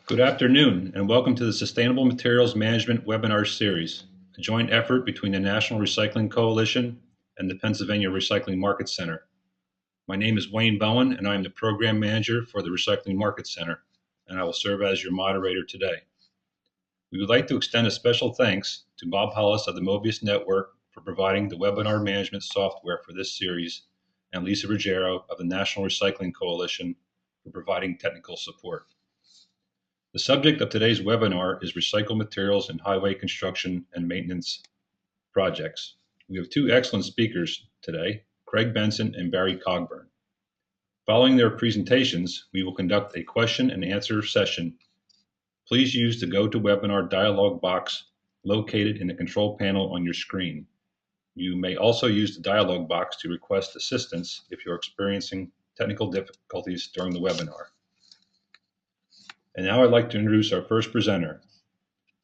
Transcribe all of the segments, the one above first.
Good afternoon, and welcome to the Sustainable Materials Management webinar series, a joint effort between the National Recycling Coalition and the Pennsylvania Recycling Market Center. My name is Wayne Bowen, and I am the Program Manager for the Recycling Market Center, and I will serve as your moderator today. We would like to extend a special thanks to Bob Hollis of the Mobius Network for providing the webinar management software for this series, and Lisa Ruggiero of the National Recycling Coalition for providing technical support. The subject of today's webinar is recycled materials in highway construction and maintenance projects. We have two excellent speakers today, Craig Benson and Barry Cogburn. Following their presentations, we will conduct a question and answer session. Please use the GoToWebinar dialog box located in the control panel on your screen. You may also use the dialog box to request assistance if you're experiencing technical difficulties during the webinar. And now I'd like to introduce our first presenter.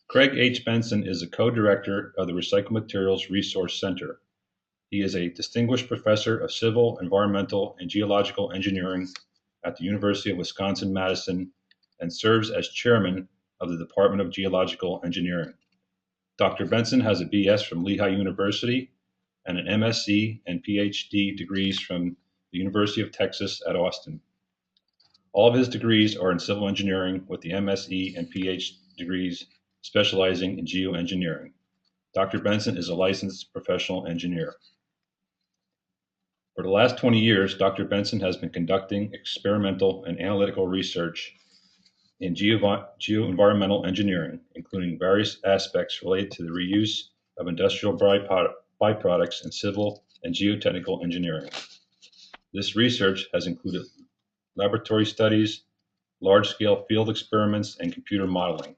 Craig H. Benson is the co-director of the Recycled Materials Resource Center. He is a distinguished professor of civil, environmental, and geological engineering at the University of Wisconsin-Madison and serves as chairman of the Department of Geological Engineering. Dr. Benson has a BS from Lehigh University and an MSc and PhD degrees from the University of Texas at Austin. All of his degrees are in civil engineering, with the MSc and PhD degrees specializing in geoengineering. Dr. Benson is a licensed professional engineer. For the last 20 years, Dr. Benson has been conducting experimental and analytical research in geoenvironmental engineering, including various aspects related to the reuse of industrial byproducts in civil and geotechnical engineering. This research has included laboratory studies, large-scale field experiments, and computer modeling.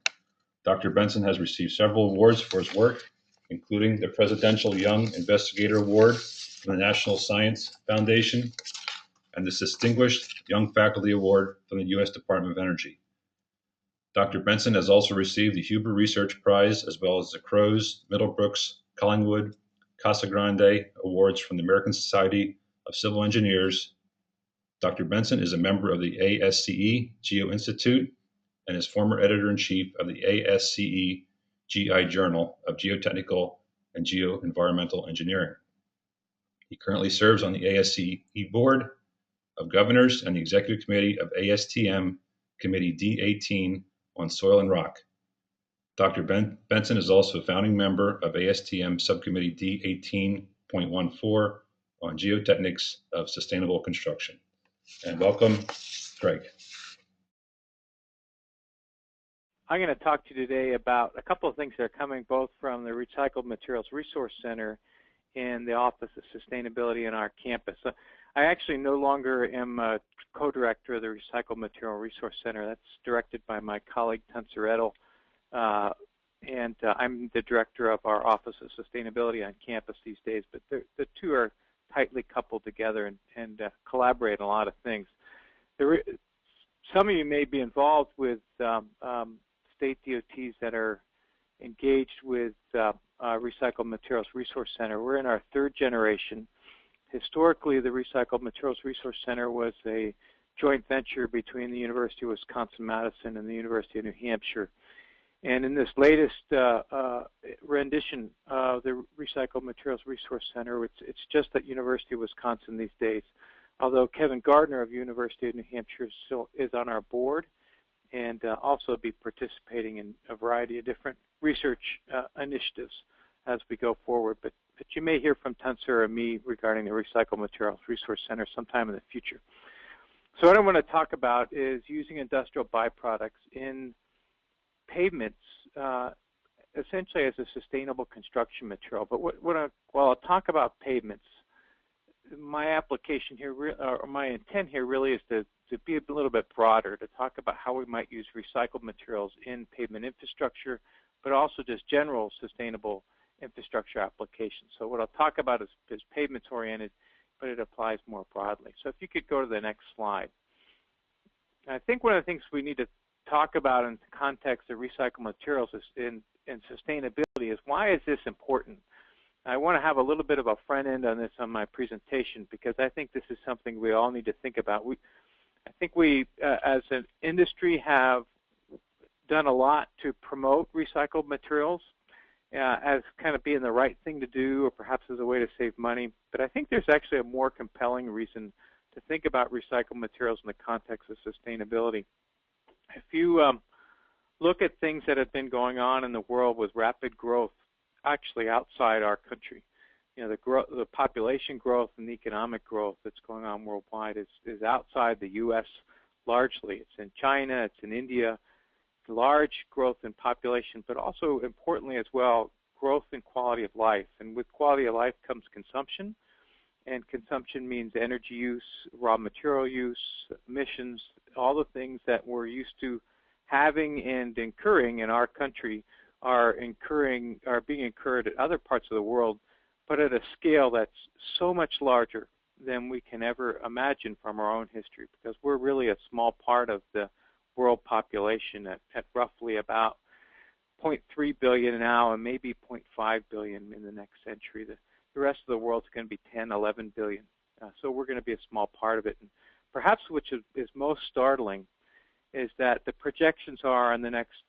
Dr. Benson has received several awards for his work, including the Presidential Young Investigator Award from the National Science Foundation and the Distinguished Young Faculty Award from the U.S. Department of Energy. Dr. Benson has also received the Huber Research Prize, as well as the Crows, Middlebrooks, Collingwood, Casa Grande Awards from the American Society of Civil Engineers. Dr. Benson is a member of the ASCE Geo Institute and is former editor-in-chief of the ASCE GI Journal of Geotechnical and Geoenvironmental Engineering. He currently serves on the ASCE Board of Governors and the Executive Committee of ASTM Committee D18 on Soil and Rock. Dr. Benson is also a founding member of ASTM Subcommittee D18.14 on Geotechnics of Sustainable Construction. And welcome, Craig. I'm going to talk to you today about a couple of things that are coming both from the Recycled Materials Resource Center and the Office of Sustainability in our campus. I actually no longer am a co-director of the Recycled Material Resource Center. That's directed by my colleague, Tensor Edel, and I'm the director of our Office of Sustainability on campus these days, but the two are tightly coupled together and collaborate on a lot of things. Some of you may be involved with state DOTs that are engaged with Recycled Materials Resource Center. We're in our third generation. Historically, the Recycled Materials Resource Center was a joint venture between the University of Wisconsin-Madison and the University of New Hampshire. And in this latest rendition of the Recycled Materials Resource Center, it's just at University of Wisconsin these days, although Kevin Gardner of University of New Hampshire still is on our board and also be participating in a variety of different research initiatives as we go forward. But you may hear from Tensor or me regarding the Recycled Materials Resource Center sometime in the future. So what I want to talk about is using industrial byproducts in pavements essentially as a sustainable construction material. But while I'll talk about pavements, my application here, or my intent here really is to be a little bit broader, to talk about how we might use recycled materials in pavement infrastructure, but also just general sustainable infrastructure applications. So what I'll talk about is pavements oriented, but it applies more broadly. So if you could go to the next slide. I think one of the things we need to talk about in the context of recycled materials and sustainability is, why is this important? I want to have a little bit of a front end on this on my presentation, because I think this is something we all need to think about. I think we, as an industry, have done a lot to promote recycled materials as kind of being the right thing to do, or perhaps as a way to save money. But I think there's actually a more compelling reason to think about recycled materials in the context of sustainability. If you look at things that have been going on in the world with rapid growth, actually outside our country, the population growth and the economic growth that's going on worldwide is outside the U.S. largely. It's in China, it's in India. Large growth in population, but also importantly as well, growth in quality of life. And with quality of life comes consumption, and consumption means energy use, raw material use, emissions, all the things that we're used to having and incurring in our country are being incurred at other parts of the world, but at a scale that's so much larger than we can ever imagine from our own history, because we're really a small part of the world population at roughly about 0.3 billion now, and maybe 0.5 billion in the next century. The rest of the world's going to be 10, 11 billion. So we're going to be a small part of it. And perhaps which is most startling is that the projections are in the next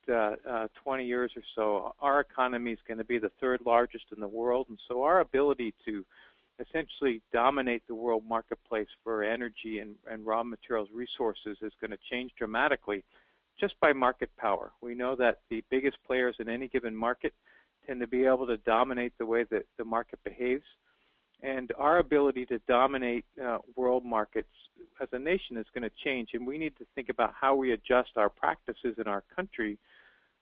20 years or so, our economy is going to be the third largest in the world. And so our ability to essentially dominate the world marketplace for energy and raw materials resources is going to change dramatically just by market power. We know that the biggest players in any given market tend to be able to dominate the way that the market behaves. And our ability to dominate world markets as a nation is going to change, and we need to think about how we adjust our practices in our country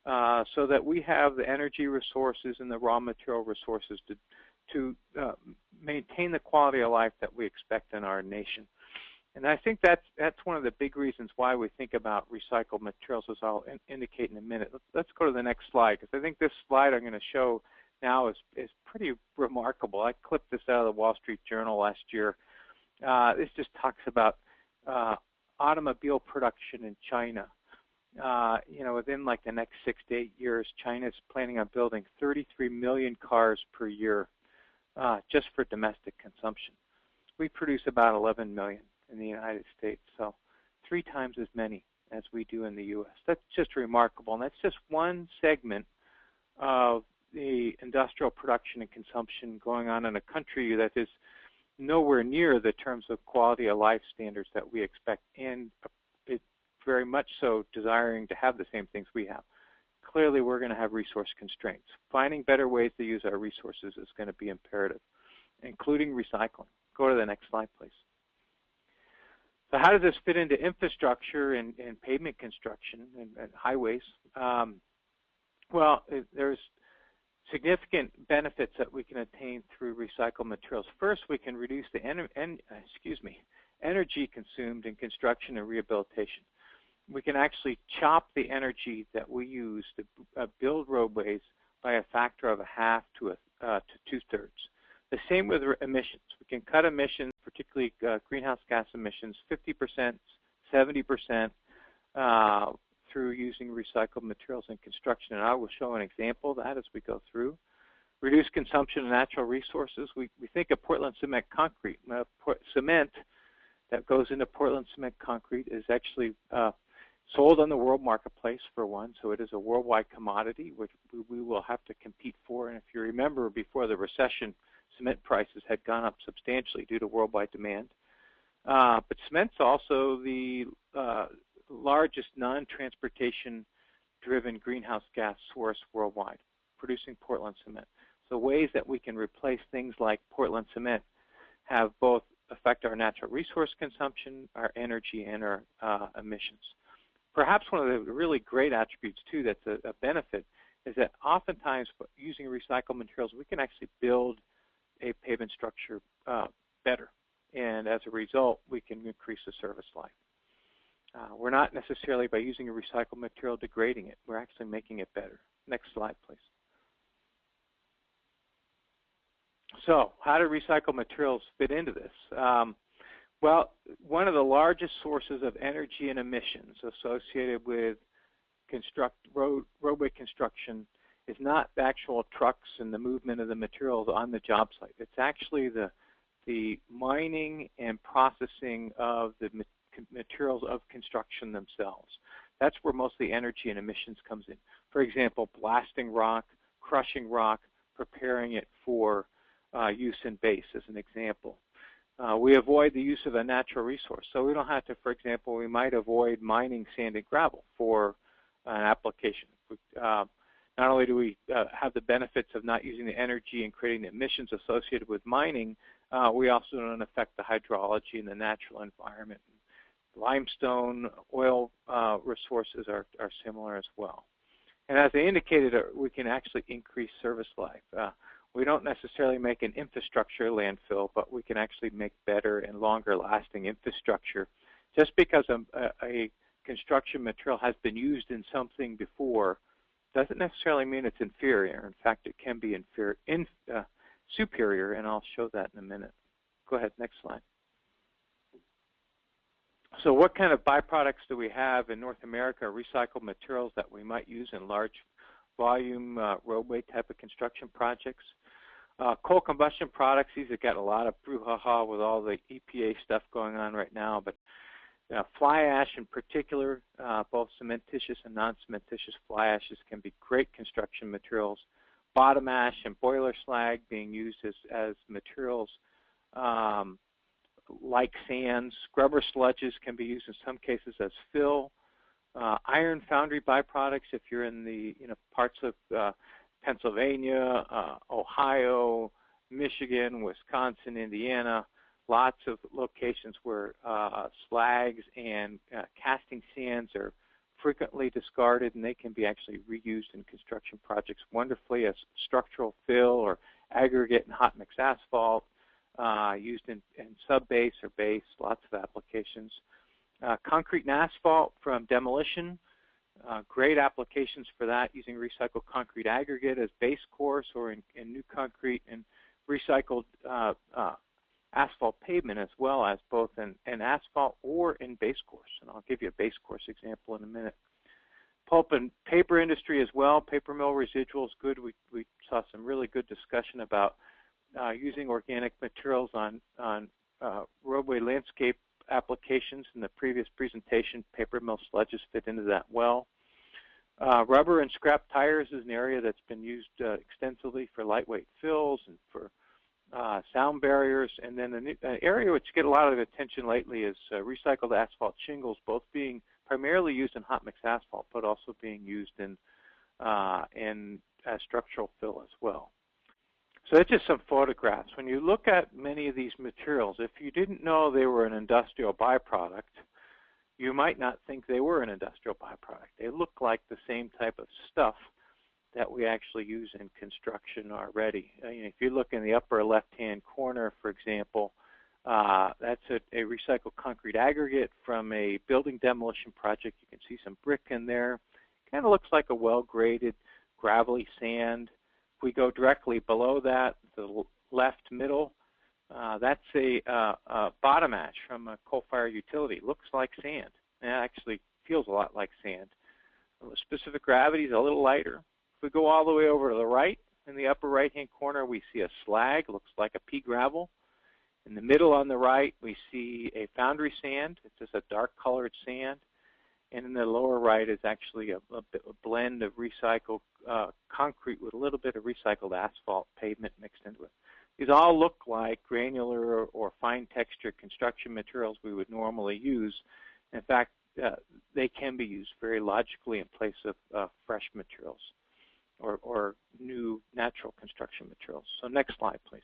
so that we have the energy resources and the raw material resources to maintain the quality of life that we expect in our nation. And I think that's one of the big reasons why we think about recycled materials, as I'll indicate in a minute. Let's go to the next slide, because I think this slide I'm going to show now is pretty remarkable. I clipped this out of the Wall Street Journal last year. This just talks about automobile production in China. Within like the next 6 to 8 years, China is planning on building 33 million cars per year just for domestic consumption. We produce about 11 million in the United States, so 3 times as many as we do in the U.S. That's just remarkable, and that's just one segment of the industrial production and consumption going on in a country that is nowhere near the terms of quality of life standards that we expect, and it's very much so desiring to have the same things we have. Clearly, we're going to have resource constraints. Finding better ways to use our resources is going to be imperative, including recycling. Go to the next slide, please. So how does this fit into infrastructure and pavement construction and highways? There's significant benefits that we can attain through recycled materials. First, we can reduce the energy consumed in construction and rehabilitation. We can actually chop the energy that we use to build roadways by a factor of 1/2 to 2/3. The same with emissions. We can cut emissions, particularly greenhouse gas emissions, 50%, 70% through using recycled materials in construction. And I will show an example of that as we go through. Reduce consumption of natural resources. We think of Portland cement concrete. Cement that goes into Portland cement concrete is actually sold on the world marketplace, for one, so it is a worldwide commodity which we will have to compete for. And if you remember, before the recession, cement prices had gone up substantially due to worldwide demand. But cement's also the largest non-transportation driven greenhouse gas source worldwide, producing Portland cement. So ways that we can replace things like Portland cement have both affect our natural resource consumption, our energy, and our emissions. Perhaps one of the really great attributes too that's a benefit is that oftentimes using recycled materials we can actually build a pavement structure better, and as a result we can increase the service life. We're not necessarily, by using a recycled material, degrading it. We're actually making it better. Next slide, please. So how do recycled materials fit into this? Well, one of the largest sources of energy and emissions associated with roadway construction is not the actual trucks and the movement of the materials on the job site. It's actually the mining and processing of the materials of construction themselves. That's where most of the energy and emissions comes in. For example, blasting rock, crushing rock, preparing it for use in base as an example. We avoid the use of a natural resource. So we don't have to, for example, we might avoid mining sand and gravel for an application. Not only do we have the benefits of not using the energy and creating the emissions associated with mining, we also don't affect the hydrology and the natural environment. Limestone, oil resources are similar as well. And as I indicated, we can actually increase service life. We don't necessarily make an infrastructure landfill, but we can actually make better and longer lasting infrastructure. Just because a construction material has been used in something before doesn't necessarily mean it's inferior. In fact, it can be superior, and I'll show that in a minute. Go ahead, next slide. So what kind of byproducts do we have in North America, recycled materials that we might use in large volume roadway type of construction projects? Coal combustion products, these have got a lot of brouhaha with all the EPA stuff going on right now, but fly ash in particular, both cementitious and non-cementitious fly ashes can be great construction materials. Bottom ash and boiler slag being used as materials like sands. Scrubber sludges can be used in some cases as fill. Iron foundry byproducts, if you're in the parts of Pennsylvania, Ohio, Michigan, Wisconsin, Indiana, lots of locations where slags and casting sands are frequently discarded, and they can be actually reused in construction projects wonderfully as structural fill or aggregate and hot mix asphalt, used in sub-base or base, lots of applications. Concrete and asphalt from demolition, great applications for that, using recycled concrete aggregate as base course or in new concrete, and recycled asphalt pavement as well as both in asphalt or in base course. And I'll give you a base course example in a minute. Pulp and paper industry as well, paper mill residuals, good. We saw some really good discussion about using organic materials on roadway landscape applications in the previous presentation. Paper mill sludges fit into that well. Rubber and scrap tires is an area that's been used extensively for lightweight fills and for sound barriers. And then an area which get a lot of attention lately is recycled asphalt shingles, both being primarily used in hot mix asphalt, but also being used in structural fill as well. So that's just some photographs. When you look at many of these materials, if you didn't know they were an industrial byproduct, you might not think they were an industrial byproduct. They look like the same type of stuff that we actually use in construction already. If you look in the upper left-hand corner, for example, that's a recycled concrete aggregate from a building demolition project. You can see some brick in there. Kind of looks like a well-graded, gravelly sand. If we go directly below that, the left middle, that's a bottom ash from a coal-fired utility. Looks like sand. And it actually feels a lot like sand. The specific gravity is a little lighter. If we go all the way over to the right, in the upper right-hand corner, we see a slag. Looks like a pea gravel. In the middle on the right, we see a foundry sand. It's just a dark-colored sand. And in the lower right is actually a blend of recycled concrete with a little bit of recycled asphalt pavement mixed into it. These all look like granular or fine textured construction materials we would normally use. In fact, they can be used very logically in place of fresh materials or new natural construction materials. So next slide, please.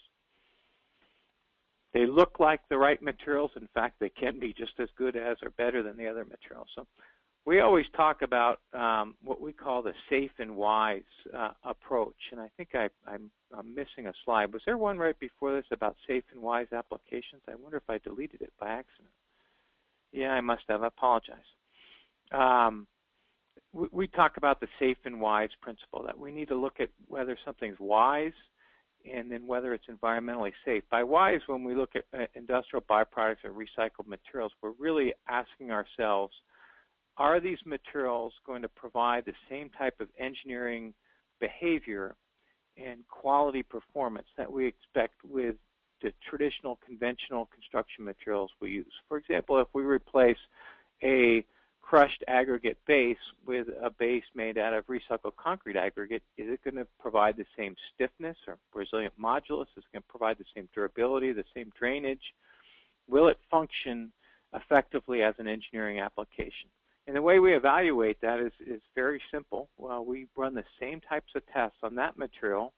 They look like the right materials. In fact, they can be just as good as or better than the other materials. So we always talk about what we call the safe and wise approach. And I think I'm missing a slide. Was there one right before this about safe and wise applications? I wonder if I deleted it by accident. Yeah, I must have. I apologize. We talk about the safe and wise principle, that we need to look at whether something's wise and then whether it's environmentally safe. By wise, when we look at industrial byproducts or recycled materials, we're really asking ourselves, are these materials going to provide the same type of engineering behavior and quality performance that we expect with the traditional conventional construction materials we use? For example, if we replace a crushed aggregate base with a base made out of recycled concrete aggregate, is it going to provide the same stiffness or resilient modulus? Is it going to provide the same durability, the same drainage? Will it function effectively as an engineering application? And the way we evaluate that is very simple. Well, we run the same types of tests on that material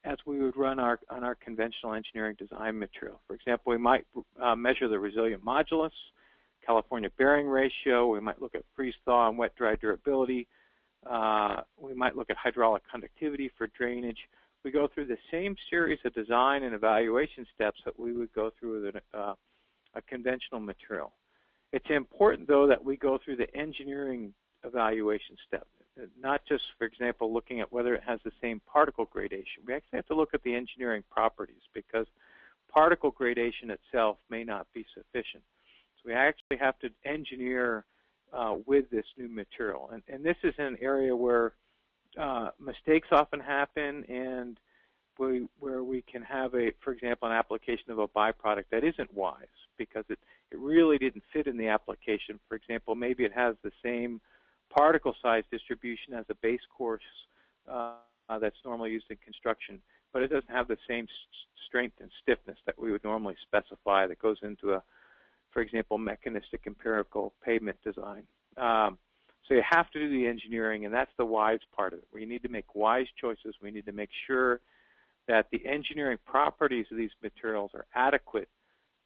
as we would run on our conventional engineering design material. For example, we might measure the resilient modulus, California bearing ratio. We might look at freeze-thaw and wet-dry durability. We might look at hydraulic conductivity for drainage. We go through the same series of design and evaluation steps that we would go through with a conventional material. It's important, though, that we go through the engineering evaluation step, not just, for example, looking at whether it has the same particle gradation. We actually have to look at the engineering properties because particle gradation itself may not be sufficient. So we actually have to engineer with this new material. And this is an area where mistakes often happen and where we can have, for example, an application of a byproduct that isn't wise because it really didn't fit in the application. For example, maybe it has the same particle size distribution as a base course that's normally used in construction, but it doesn't have the same strength and stiffness that we would normally specify that goes into for example, mechanistic empirical pavement design. So you have to do the engineering, and that's the wise part of it, where you need to make wise choices. We need to make sure that the engineering properties of these materials are adequate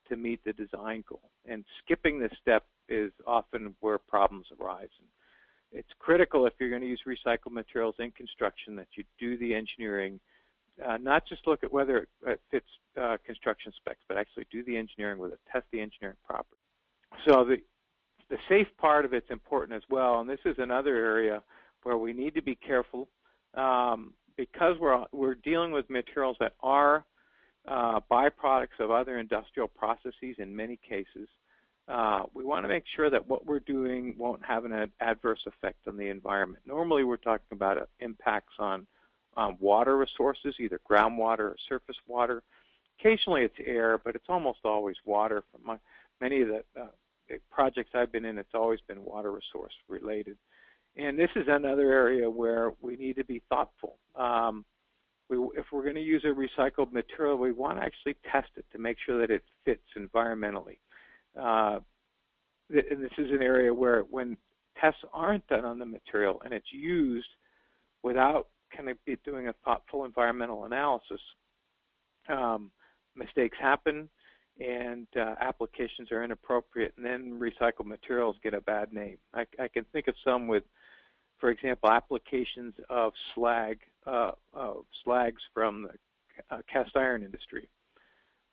to meet the design goal. And skipping this step is often where problems arise. And it's critical if you're going to use recycled materials in construction that you do the engineering, not just look at whether it fits construction specs, but actually do the engineering with it, test the engineering property. So the safe part of it's important as well, and this is another area where we need to be careful because we're dealing with materials that are byproducts of other industrial processes in many cases. We want to make sure that what we're doing won't have an adverse effect on the environment. Normally we're talking about impacts on water resources, either groundwater or surface water. Occasionally it's air, but it's almost always water. From many of the projects I've been in, it's always been water resource related. And this is another area where we need to be thoughtful. If we're going to use a recycled material, we want to actually test it to make sure that it fits environmentally. And this is an area where when tests aren't done on the material and it's used without kind of doing a thoughtful environmental analysis, mistakes happen and applications are inappropriate, and then recycled materials get a bad name. I can think of some with, for example, applications of slags from the cast iron industry,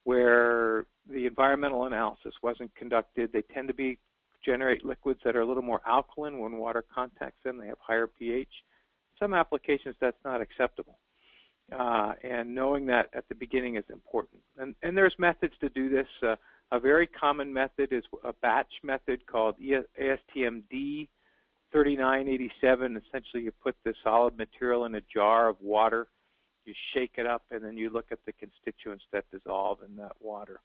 where the environmental analysis wasn't conducted. They tend to generate liquids that are a little more alkaline when water contacts them. They have higher pH. Some applications that's not acceptable. And knowing that at the beginning is important. And there's methods to do this. A very common method is a batch method called ASTM-D 3987. Essentially, you put the solid material in a jar of water, you shake it up, and then you look at the constituents that dissolve in that water.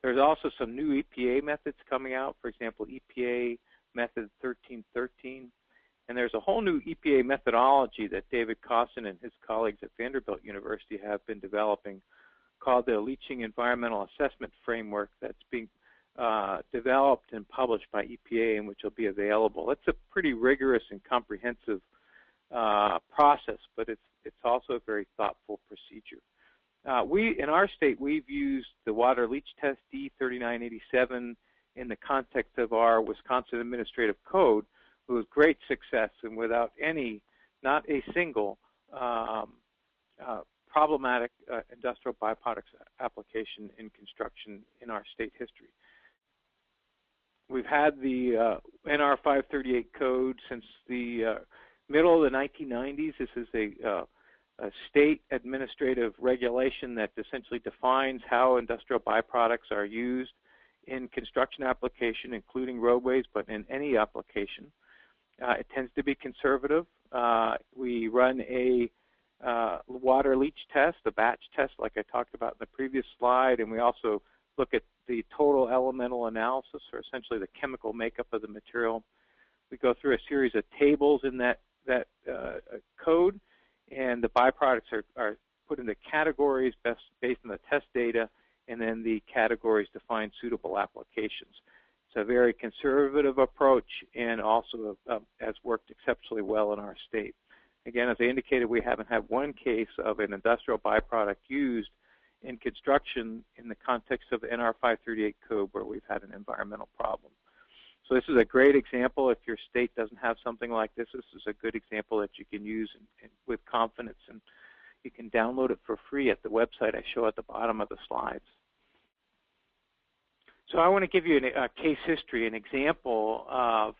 There's also some new EPA methods coming out. For example, EPA method 1313. And there's a whole new EPA methodology that David Costin and his colleagues at Vanderbilt University have been developing called the Leaching Environmental Assessment Framework that's being developed and published by EPA and which will be available. It's a pretty rigorous and comprehensive process, but it's also a very thoughtful procedure. In our state, we've used the water leach test D3987 in the context of our Wisconsin Administrative Code with great success and without not a single problematic industrial byproducts application in construction in our state history. We've had the NR 538 code since the middle of the 1990s. This is a state administrative regulation that essentially defines how industrial byproducts are used in construction application, including roadways, but in any application. It tends to be conservative. We run a water leach test, a batch test like I talked about in the previous slide, and we also look at the total elemental analysis, or essentially the chemical makeup of the material. We go through a series of tables in that code, and the byproducts are put into categories based on the test data, and then the categories define suitable applications. It's a very conservative approach, and also has worked exceptionally well in our state. Again, as I indicated, we haven't had one case of an industrial byproduct used in construction in the context of the NR-538 code where we've had an environmental problem. So this is a great example. If your state doesn't have something like this, this is a good example that you can use with confidence, and you can download it for free at the website I show at the bottom of the slides. So I want to give you a case history, an example of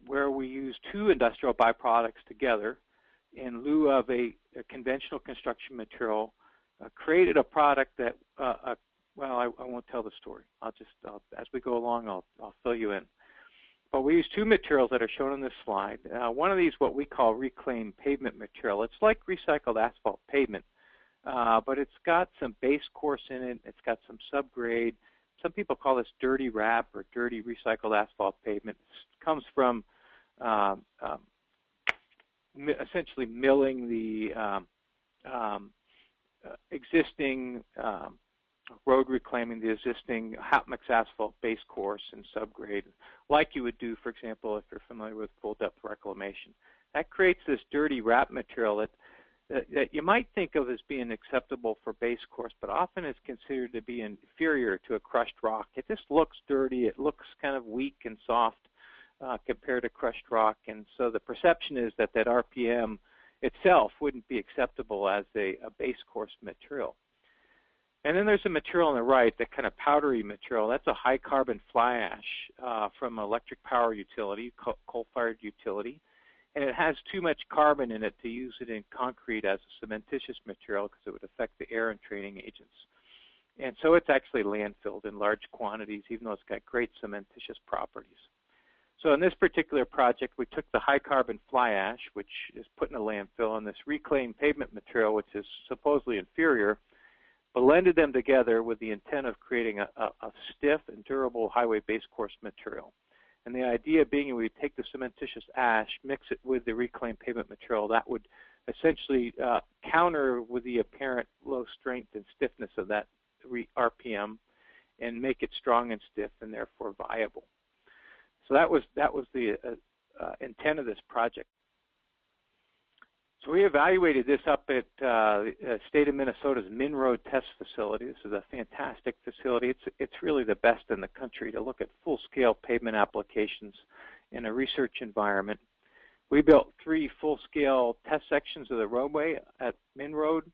where we use two industrial byproducts together in lieu of a conventional construction material, created a product that, well, I won't tell the story. As we go along, I'll fill you in. But we use two materials that are shown on this slide. One of these, what we call reclaimed pavement material. It's like recycled asphalt pavement, but it's got some base course in it. It's got some subgrade. Some people call this dirty wrap or dirty recycled asphalt pavement. It comes from essentially milling the existing road reclaiming the existing hot mix asphalt base course and subgrade, like you would do, for example, if you're familiar with full depth reclamation. That creates this dirty wrap material that you might think of as being acceptable for base course, but often is considered to be inferior to a crushed rock. It just looks dirty. It looks kind of weak and soft compared to crushed rock, and so the perception is that RPM itself wouldn't be acceptable as a base course material. And then there's a material on the right, that kind of powdery material. That's a high carbon fly ash from an electric power utility, coal-fired utility. And it has too much carbon in it to use it in concrete as a cementitious material because it would affect the air and training agents. And so it's actually landfilled in large quantities, even though it's got great cementitious properties. So in this particular project, we took the high carbon fly ash, which is put in a landfill, and this reclaimed pavement material, which is supposedly inferior, blended them together with the intent of creating a stiff and durable highway base course material. And the idea being we take the cementitious ash, mix it with the reclaimed pavement material, that would essentially counter with the apparent low strength and stiffness of that RPM and make it strong and stiff and therefore viable. So that was the intent of this project. So we evaluated this up at the state of Minnesota's MnROAD test facility. This is a fantastic facility. It's really the best in the country to look at full-scale pavement applications in a research environment. We built 3 full-scale test sections of the roadway at MnROAD.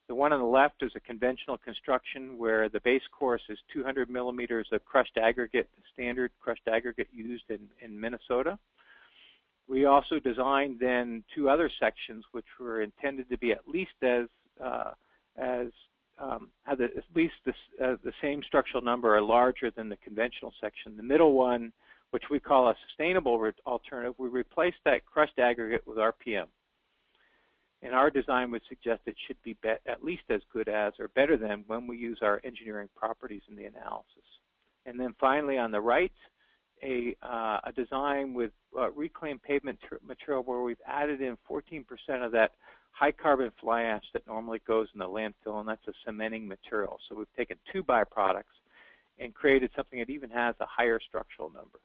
The one on the left is a conventional construction where the base course is 200 millimeters of crushed aggregate, the standard crushed aggregate used in Minnesota. We also designed then 2 other sections which were intended to be at least have at least the same structural number or larger than the conventional section. The middle one, which we call a sustainable alternative, we replaced that crushed aggregate with RPM. And our design would suggest it should be at least as good as or better than when we use our engineering properties in the analysis. And then finally on the right, a design with reclaimed pavement material where we've added in 14% of that high carbon fly ash that normally goes in the landfill, and that's a cementing material. So we've taken 2 byproducts and created something that even has a higher structural number.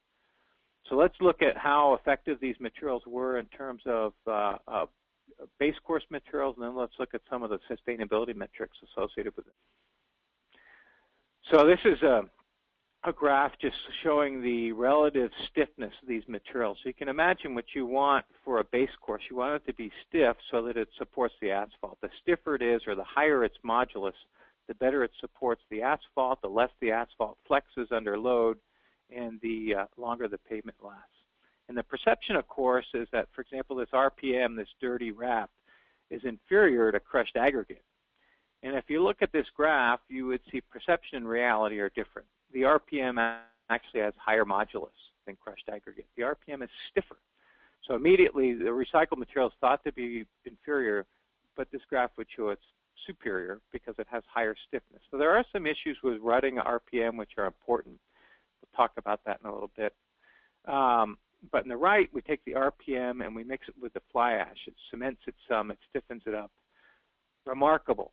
So let's look at how effective these materials were in terms of base course materials, and then let's look at some of the sustainability metrics associated with it. So this is a graph just showing the relative stiffness of these materials. So you can imagine what you want for a base course. You want it to be stiff so that it supports the asphalt. The stiffer it is or the higher its modulus, the better it supports the asphalt, the less the asphalt flexes under load, and the longer the pavement lasts. And the perception, of course, is that, for example, this RPM, this dirty wrap, is inferior to crushed aggregate. And if you look at this graph, you would see perception and reality are different. The RPM actually has higher modulus than crushed aggregate. The RPM is stiffer. So immediately, the recycled material is thought to be inferior, but this graph would show it's superior because it has higher stiffness. So there are some issues with running RPM which are important. We'll talk about that in a little bit. But in the right, we take the RPM and we mix it with the fly ash. It cements it some, it stiffens it up. Remarkable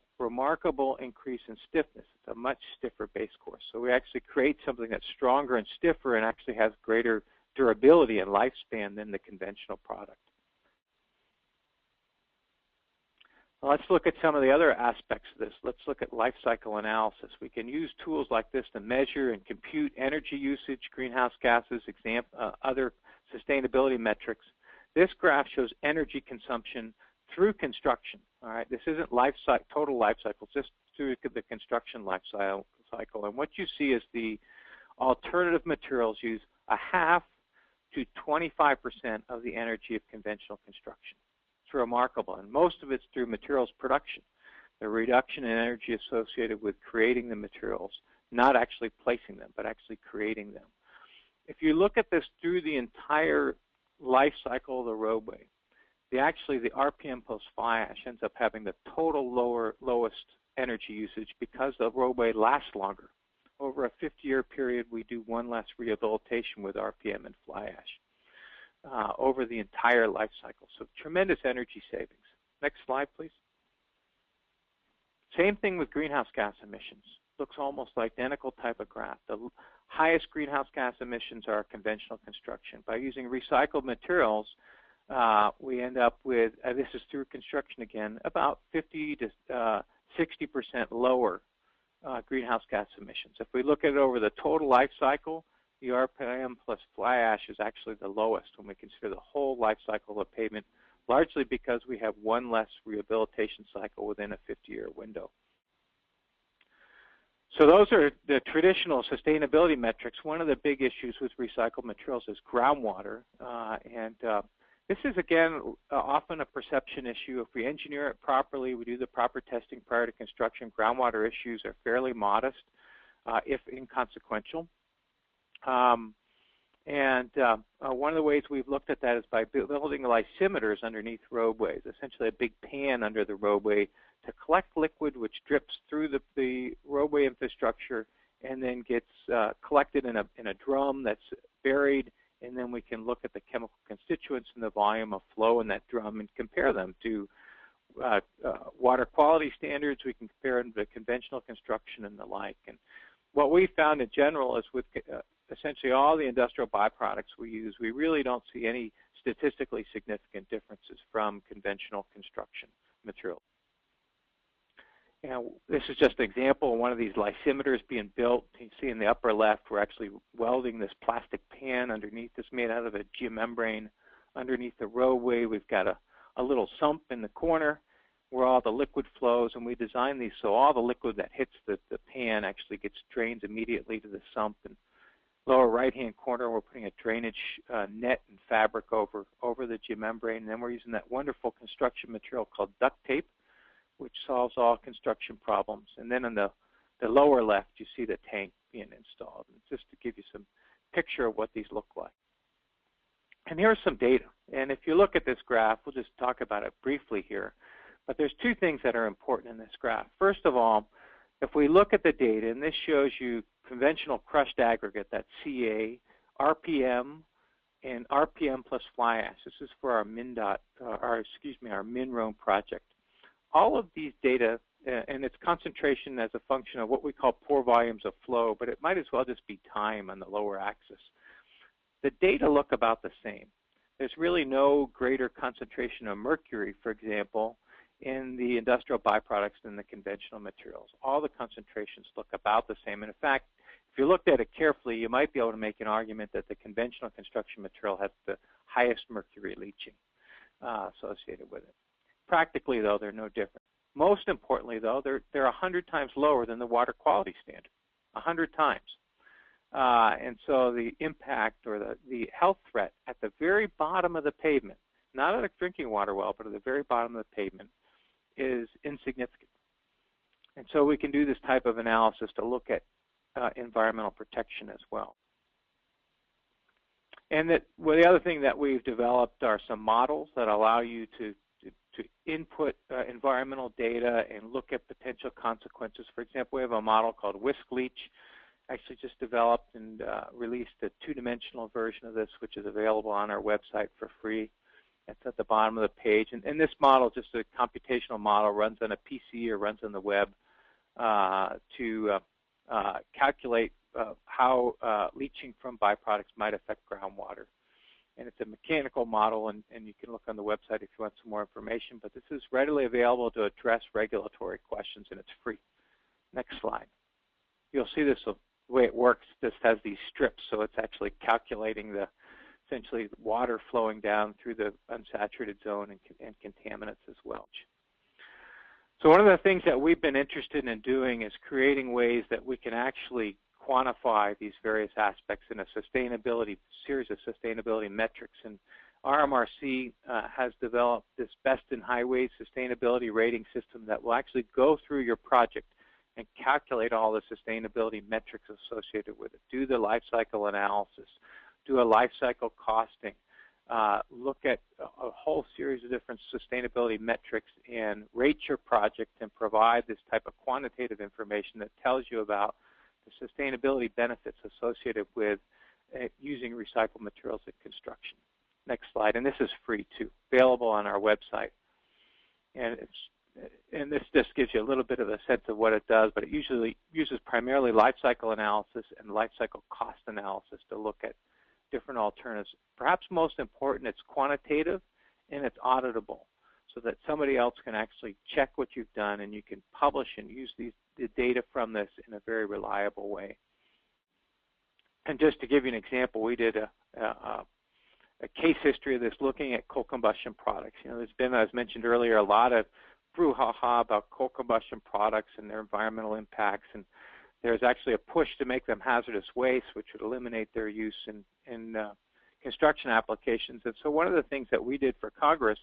increase in stiffness. It's a much stiffer base course. So we actually create something that's stronger and stiffer and actually has greater durability and lifespan than the conventional product. Well, let's look at some of the other aspects of this. Let's look at life cycle analysis. We can use tools like this to measure and compute energy usage, greenhouse gases, other sustainability metrics. This graph shows energy consumption through construction. All right, this isn't total life cycle, just through the construction life cycle. And what you see is the alternative materials use a half to 25% of the energy of conventional construction. It's remarkable, and most of it's through materials production. The reduction in energy associated with creating the materials, not actually placing them, but actually creating them. If you look at this through the entire life cycle of the roadway, the RPM plus fly ash ends up having the total lowest energy usage because the roadway lasts longer. Over a 50-year period, we do one less rehabilitation with RPM and fly ash over the entire life cycle. So tremendous energy savings. Next slide, please. Same thing with greenhouse gas emissions. Looks almost identical type of graph. The highest greenhouse gas emissions are conventional construction. By using recycled materials, we end up with, this is through construction again, about 50 to 60% lower greenhouse gas emissions. If we look at it over the total life cycle, the RPM plus fly ash is actually the lowest when we consider the whole life cycle of pavement, largely because we have one less rehabilitation cycle within a 50-year window. So those are the traditional sustainability metrics. One of the big issues with recycled materials is groundwater, this is, again, often a perception issue. If we engineer it properly, we do the proper testing prior to construction, groundwater issues are fairly modest, if inconsequential. One of the ways we've looked at that is by building lysimeters underneath roadways, essentially a big pan under the roadway to collect liquid which drips through the roadway infrastructure and then gets collected in a drum that's buried, and then we can look at the chemical constituents and the volume of flow in that drum and compare them to water quality standards. We can compare them to conventional construction and the like. And what we found in general is with essentially all the industrial byproducts we use, we really don't see any statistically significant differences from conventional construction materials. And this is just an example of one of these lysimeters being built. You see in the upper left, we're actually welding this plastic pan underneath. It's made out of a geomembrane underneath the roadway. We've got a little sump in the corner where all the liquid flows, and we design these so all the liquid that hits the pan actually gets drained immediately to the sump. And lower right-hand corner, we're putting a drainage net and fabric over the geomembrane, and then we're using that wonderful construction material called duct tape, which solves all construction problems. And then in the lower left, you see the tank being installed, and just to give you some picture of what these look like. And here's some data. And if you look at this graph, we'll just talk about it briefly here. But there's two things that are important in this graph. First of all, if we look at the data, and this shows you conventional crushed aggregate, that's CA, RPM, and RPM plus fly ash. This is for our our MnROAD project. All of these data, and its concentration as a function of what we call pore volumes of flow, but it might as well just be time on the lower axis. The data look about the same. There's really no greater concentration of mercury, for example, in the industrial byproducts than the conventional materials. All the concentrations look about the same. And in fact, if you looked at it carefully, you might be able to make an argument that the conventional construction material has the highest mercury leaching associated with it. Practically, though, they're no different. Most importantly, though, they're 100 times lower than the water quality standard, 100 times. And so the impact or the health threat at the very bottom of the pavement, not at a drinking water well, but at the very bottom of the pavement, is insignificant. And so we can do this type of analysis to look at environmental protection as well. And the other thing that we've developed are some models that allow you to input environmental data and look at potential consequences. For example, we have a model called whisk leach. actually just developed and released a two-dimensional version of this, which is available on our website for free. That's at the bottom of the page. And this model, just a computational model, runs on a PC or runs on the web to calculate how leaching from byproducts might affect groundwater. And it's a mechanical model, and you can look on the website if you want some more information. But this is readily available to address regulatory questions, and it's free. Next slide. You'll see this, the way it works. This has these strips, so it's actually calculating the essentially water flowing down through the unsaturated zone and contaminants as well. So one of the things that we've been interested in doing is creating ways that we can actually quantify these various aspects in a series of sustainability metrics. And RMRC has developed this best in highways sustainability rating system that will actually go through your project and calculate all the sustainability metrics associated with it, do the life cycle analysis, do a life cycle costing, look at a whole series of different sustainability metrics and rate your project and provide this type of quantitative information that tells you about the sustainability benefits associated with using recycled materials in construction. Next slide, and this is free too, available on our website. And this just gives you a little bit of a sense of what it does, but it usually uses primarily life cycle analysis and life cycle cost analysis to look at different alternatives. Perhaps most important, it's quantitative and it's auditable, so that somebody else can actually check what you've done and you can publish and use the data from this in a very reliable way. And just to give you an example, we did a case history of this looking at coal combustion products. You know, there's been, as mentioned earlier, a lot of brouhaha about coal combustion products and their environmental impacts, and there's actually a push to make them hazardous waste, which would eliminate their use in construction applications. And so one of the things that we did for Congress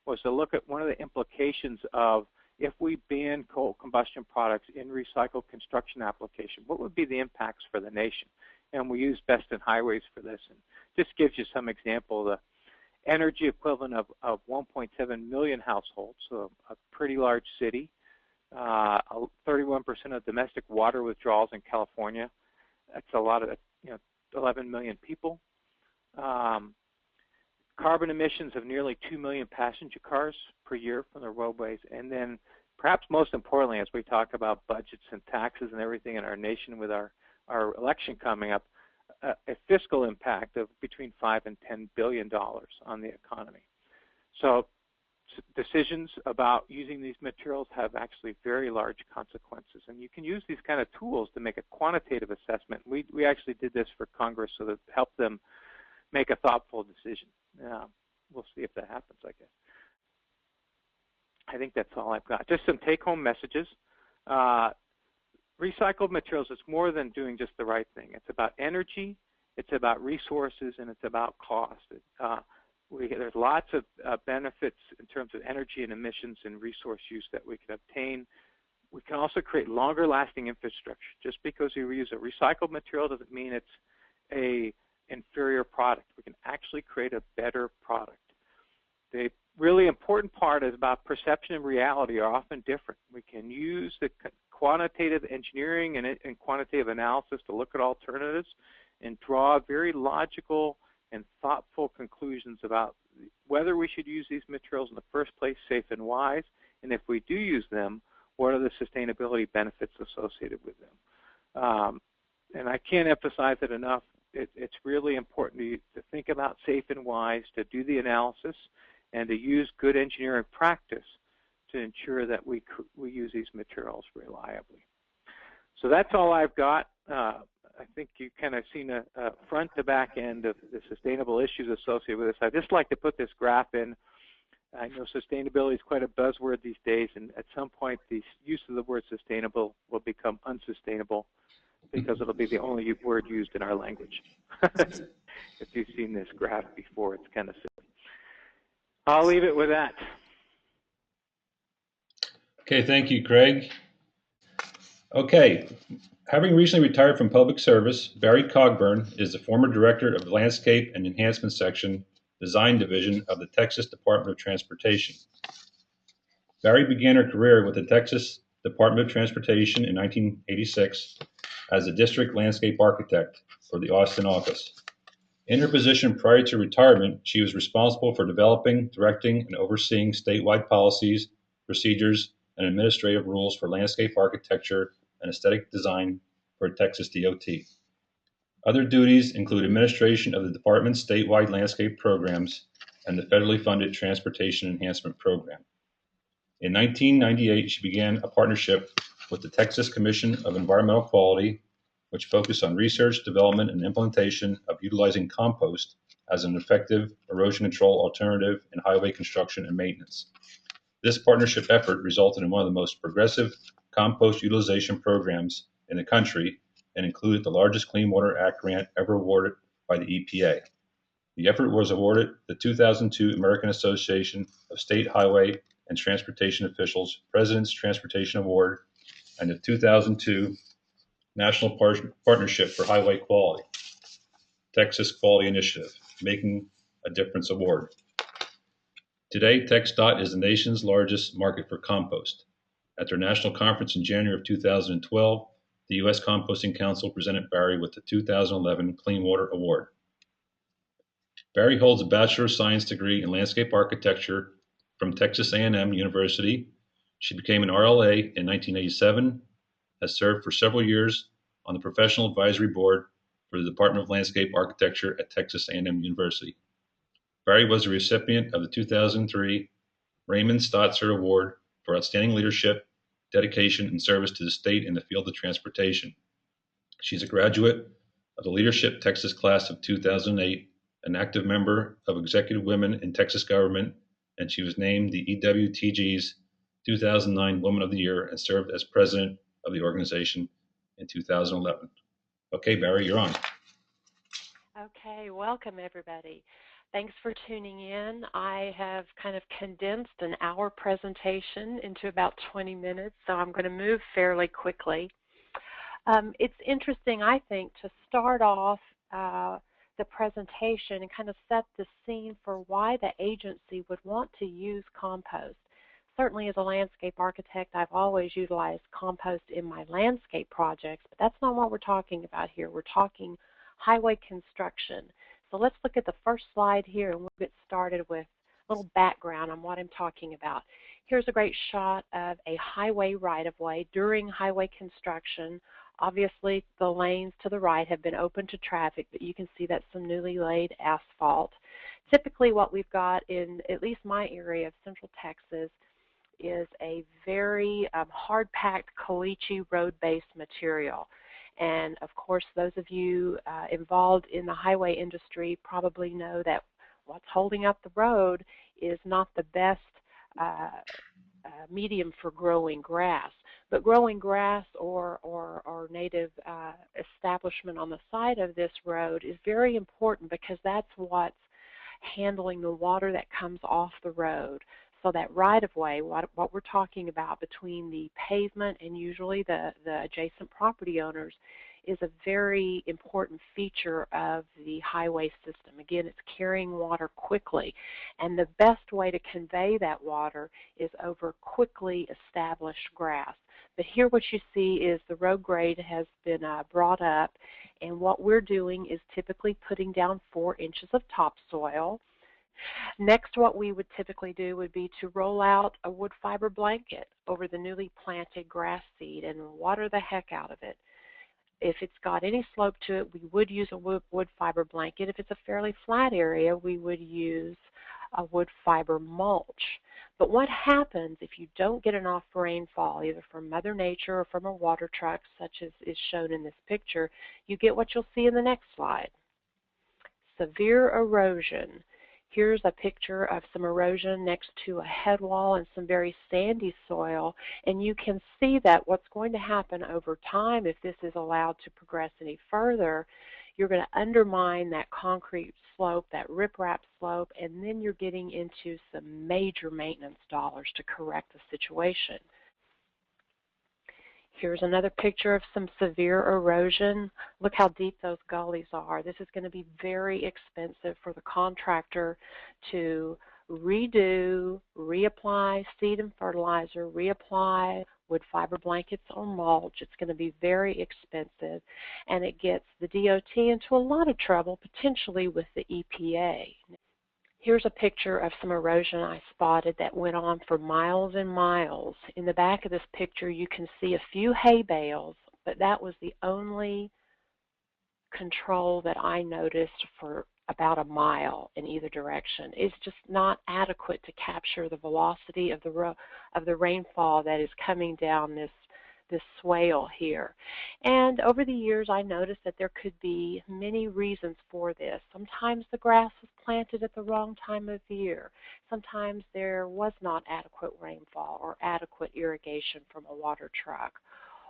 was to look at one of the implications of if we ban coal combustion products in recycled construction application, what would be the impacts for the nation? And we used best in highways for this. And this gives you some example. The energy equivalent of 1.7 million households, so a pretty large city. 31% of domestic water withdrawals in California. That's a lot of, 11 million people. Carbon emissions of nearly 2 million passenger cars per year from the roadways. And then perhaps most importantly, as we talk about budgets and taxes and everything in our nation with our election coming up, a fiscal impact of between $5 and $10 billion on the economy. So decisions about using these materials have actually very large consequences, and you can use these kind of tools to make a quantitative assessment. We actually did this for Congress so that it helped them make a thoughtful decision. We'll see if that happens, I guess. I think that's all I've got. Just some take-home messages. Recycled materials is more than doing just the right thing. It's about energy, it's about resources, and it's about cost. There's lots of benefits in terms of energy and emissions and resource use that we can obtain. We can also create longer lasting infrastructure. Just because we use a recycled material doesn't mean it's a inferior product. We can actually create a better product. The really important part is about perception and reality are often different. We can use the quantitative engineering and quantitative analysis to look at alternatives and draw very logical and thoughtful conclusions about whether we should use these materials in the first place, safe and wise, and if we do use them, what are the sustainability benefits associated with them. And I can't emphasize it enough. It's really important to think about safe and wise, to do the analysis, and to use good engineering practice to ensure that we use these materials reliably. So that's all I've got. I think you've kind of seen a front to back end of the sustainable issues associated with this. I'd just like to put this graph in. I know sustainability is quite a buzzword these days, and at some point the use of the word sustainable will become unsustainable because it'll be the only word used in our language. If you've seen this graph before, it's kind of silly. I'll leave it with that. Okay, thank you, Craig. Okay, having recently retired from public service, Barry Cogburn is the former director of the Landscape and Enhancement Section, Design Division of the Texas Department of Transportation. Barry began her career with the Texas Department of Transportation in 1986 as the District Landscape Architect for the Austin office. In her position prior to retirement, she was responsible for developing, directing, and overseeing statewide policies, procedures, and administrative rules for landscape architecture and aesthetic design for Texas DOT. Other duties include administration of the department's statewide landscape programs and the federally funded Transportation Enhancement Program. In 1998, she began a partnership with the Texas Commission of Environmental Quality, which focused on research, development, and implementation of utilizing compost as an effective erosion control alternative in highway construction and maintenance. This partnership effort resulted in one of the most progressive compost utilization programs in the country and included the largest Clean Water Act grant ever awarded by the EPA. The effort was awarded the 2002 American Association of State Highway and Transportation Officials President's Transportation Award and the 2002 National Partnership for Highway Quality, Texas Quality Initiative, Making a Difference Award. Today, TxDOT is the nation's largest market for compost. At their national conference in January of 2012, the U.S. Composting Council presented Barry with the 2011 Clean Water Award. Barry holds a Bachelor of Science degree in Landscape Architecture from Texas A&M University. She became an RLA in 1987, has served for several years on the Professional Advisory Board for the Department of Landscape Architecture at Texas A&M University. Barry was the recipient of the 2003 Raymond Stotzer Award for Outstanding Leadership, Dedication, and Service to the State in the Field of Transportation. She's a graduate of the Leadership Texas Class of 2008, an active member of Executive Women in Texas Government, and she was named the EWTG's 2009 Woman of the Year and served as president of the organization in 2011. Okay, Barry, you're on. Okay, welcome everybody. Thanks for tuning in. I have kind of condensed an hour presentation into about 20 minutes, so I'm going to move fairly quickly. It's interesting, I think, to start off the presentation and kind of set the scene for why the agency would want to use compost. Certainly as a landscape architect, I've always utilized compost in my landscape projects, but that's not what we're talking about here. We're talking highway construction. So let's look at the first slide here and we'll get started with a little background on what I'm talking about. Here's a great shot of a highway right-of-way during highway construction. Obviously, the lanes to the right have been open to traffic, but you can see that's some newly laid asphalt. Typically what we've got in at least my area of Central Texas is a very hard-packed caliche road-based material. And of course, those of you involved in the highway industry probably know that what's holding up the road is not the best medium for growing grass. But growing grass or native establishment on the side of this road is very important because that's what's handling the water that comes off the road. So that right-of-way, what we're talking about between the pavement and usually the adjacent property owners, is a very important feature of the highway system. Again, it's carrying water quickly, and the best way to convey that water is over quickly established grass. But here what you see is the road grade has been brought up, and what we're doing is typically putting down 4 inches of topsoil. Next, what we would typically do would be to roll out a wood fiber blanket over the newly planted grass seed and water the heck out of it. If it's got any slope to it, we would use a wood fiber blanket. If it's a fairly flat area, we would use a wood fiber mulch. But what happens if you don't get enough rainfall, either from Mother Nature or from a water truck, such as is shown in this picture? You get what you'll see in the next slide. Severe erosion. Here's a picture of some erosion next to a head wall and some very sandy soil, and you can see that what's going to happen over time, if this is allowed to progress any further, you're going to undermine that concrete slope, that riprap slope, and then you're getting into some major maintenance dollars to correct the situation. Here's another picture of some severe erosion. Look how deep those gullies are. This is going to be very expensive for the contractor to redo, reapply seed and fertilizer, reapply wood fiber blankets or mulch. It's going to be very expensive, and it gets the DOT into a lot of trouble, potentially with the EPA. Here's a picture of some erosion I spotted that went on for miles and miles. In the back of this picture, you can see a few hay bales, but that was the only control that I noticed for about a mile in either direction. It's just not adequate to capture the velocity of the rainfall that is coming down this swale here. And over the years, I noticed that there could be many reasons for this. Sometimes the grass was planted at the wrong time of year. Sometimes there was not adequate rainfall or adequate irrigation from a water truck.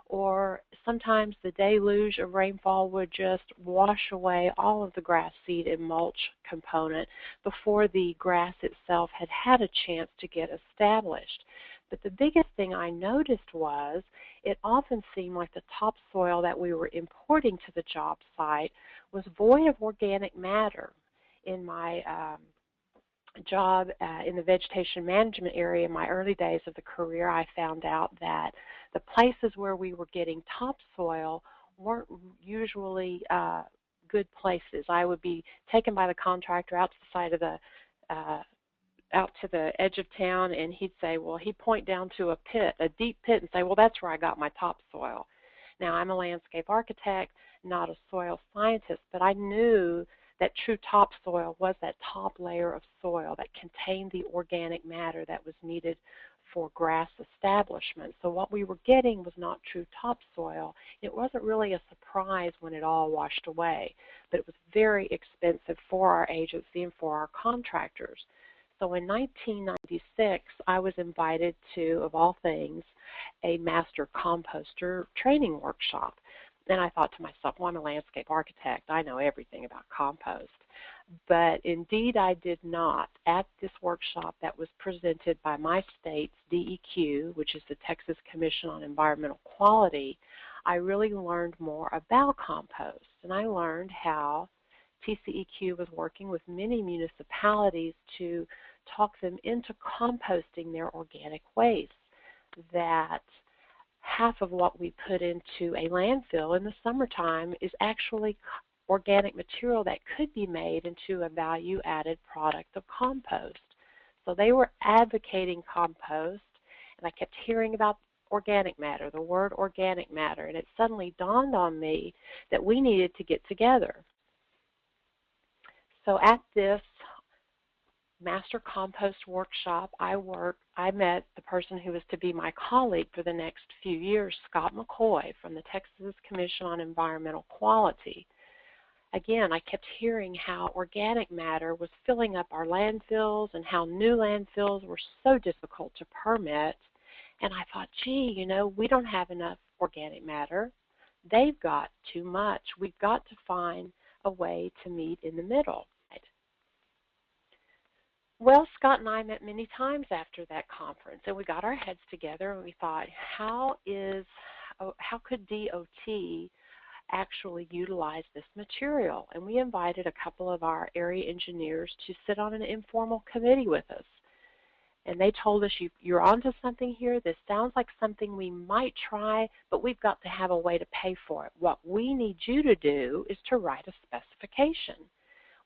Or sometimes the deluge of rainfall would just wash away all of the grass seed and mulch component before the grass itself had had a chance to get established. But the biggest thing I noticed was it often seemed like the topsoil that we were importing to the job site was void of organic matter. In my job in the vegetation management area in my early days of the career, I found out that the places where we were getting topsoil weren't usually good places. I would be taken by the contractor out to the side of the out to the edge of town, and he'd say, well, he'd point down to a pit, a deep pit, and say, well, that's where I got my topsoil. Now, I'm a landscape architect, not a soil scientist, but I knew that true topsoil was that top layer of soil that contained the organic matter that was needed for grass establishment. So what we were getting was not true topsoil. It wasn't really a surprise when it all washed away, but it was very expensive for our agency and for our contractors. So in 1996, I was invited to, of all things, a master composter training workshop. And I thought to myself, well, I'm a landscape architect. I know everything about compost. But indeed, I did not. At this workshop that was presented by my state's DEQ, which is the Texas Commission on Environmental Quality, I really learned more about compost. And I learned how TCEQ was working with many municipalities to talk them into composting their organic waste, that half of what we put into a landfill in the summertime is actually organic material that could be made into a value-added product of compost. So they were advocating compost, and I kept hearing about organic matter, the word organic matter, and it suddenly dawned on me that we needed to get together. So at this master compost workshop, I met the person who was to be my colleague for the next few years, Scott McCoy from the Texas Commission on Environmental Quality. Again, I kept hearing how organic matter was filling up our landfills and how new landfills were so difficult to permit. And I thought, gee, you know, we don't have enough organic matter. They've got too much. We've got to find a way to meet in the middle. Well, Scott and I met many times after that conference, and we got our heads together and we thought, how could DOT actually utilize this material? And we invited a couple of our area engineers to sit on an informal committee with us. And they told us, you're onto something here. This sounds like something we might try, but we've got to have a way to pay for it. What we need you to do is to write a specification.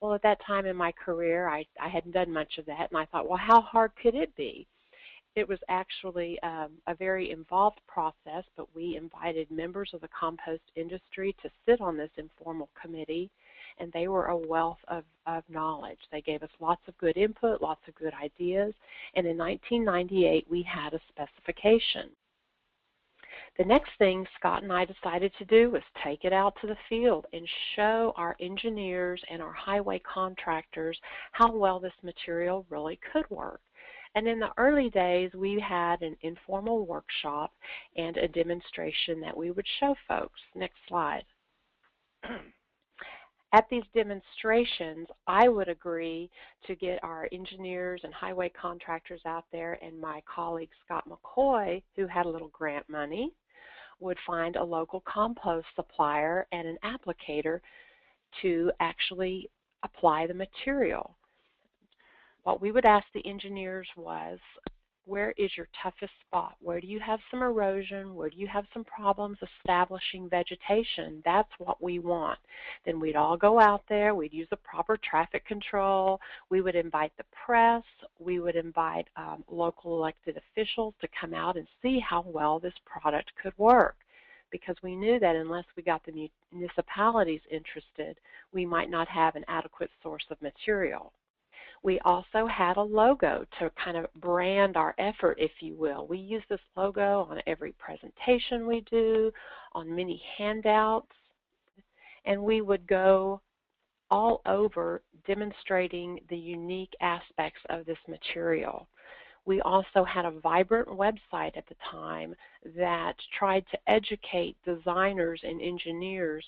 Well, at that time in my career, I hadn't done much of that, and I thought, well, how hard could it be? It was actually a very involved process, but we invited members of the compost industry to sit on this informal committee, and they were a wealth of knowledge. They gave us lots of good input, lots of good ideas, and in 1998, we had a specification. The next thing Scott and I decided to do was take it out to the field and show our engineers and our highway contractors how well this material really could work. And in the early days, we had an informal workshop and a demonstration that we would show folks. Next slide. At these demonstrations, I would agree to get our engineers and highway contractors out there, and my colleague Scott McCoy, who had a little grant money, would find a local compost supplier and an applicator to actually apply the material. What we would ask the engineers was, where is your toughest spot? Where do you have some erosion? Where do you have some problems establishing vegetation? That's what we want. Then we'd all go out there. We'd use the proper traffic control. We would invite the press. We would invite local elected officials to come out and see how well this product could work, because we knew that unless we got the municipalities interested, we might not have an adequate source of material. We also had a logo to kind of brand our effort, if you will. We use this logo on every presentation we do, on many handouts, and we would go all over demonstrating the unique aspects of this material. We also had a vibrant website at the time that tried to educate designers and engineers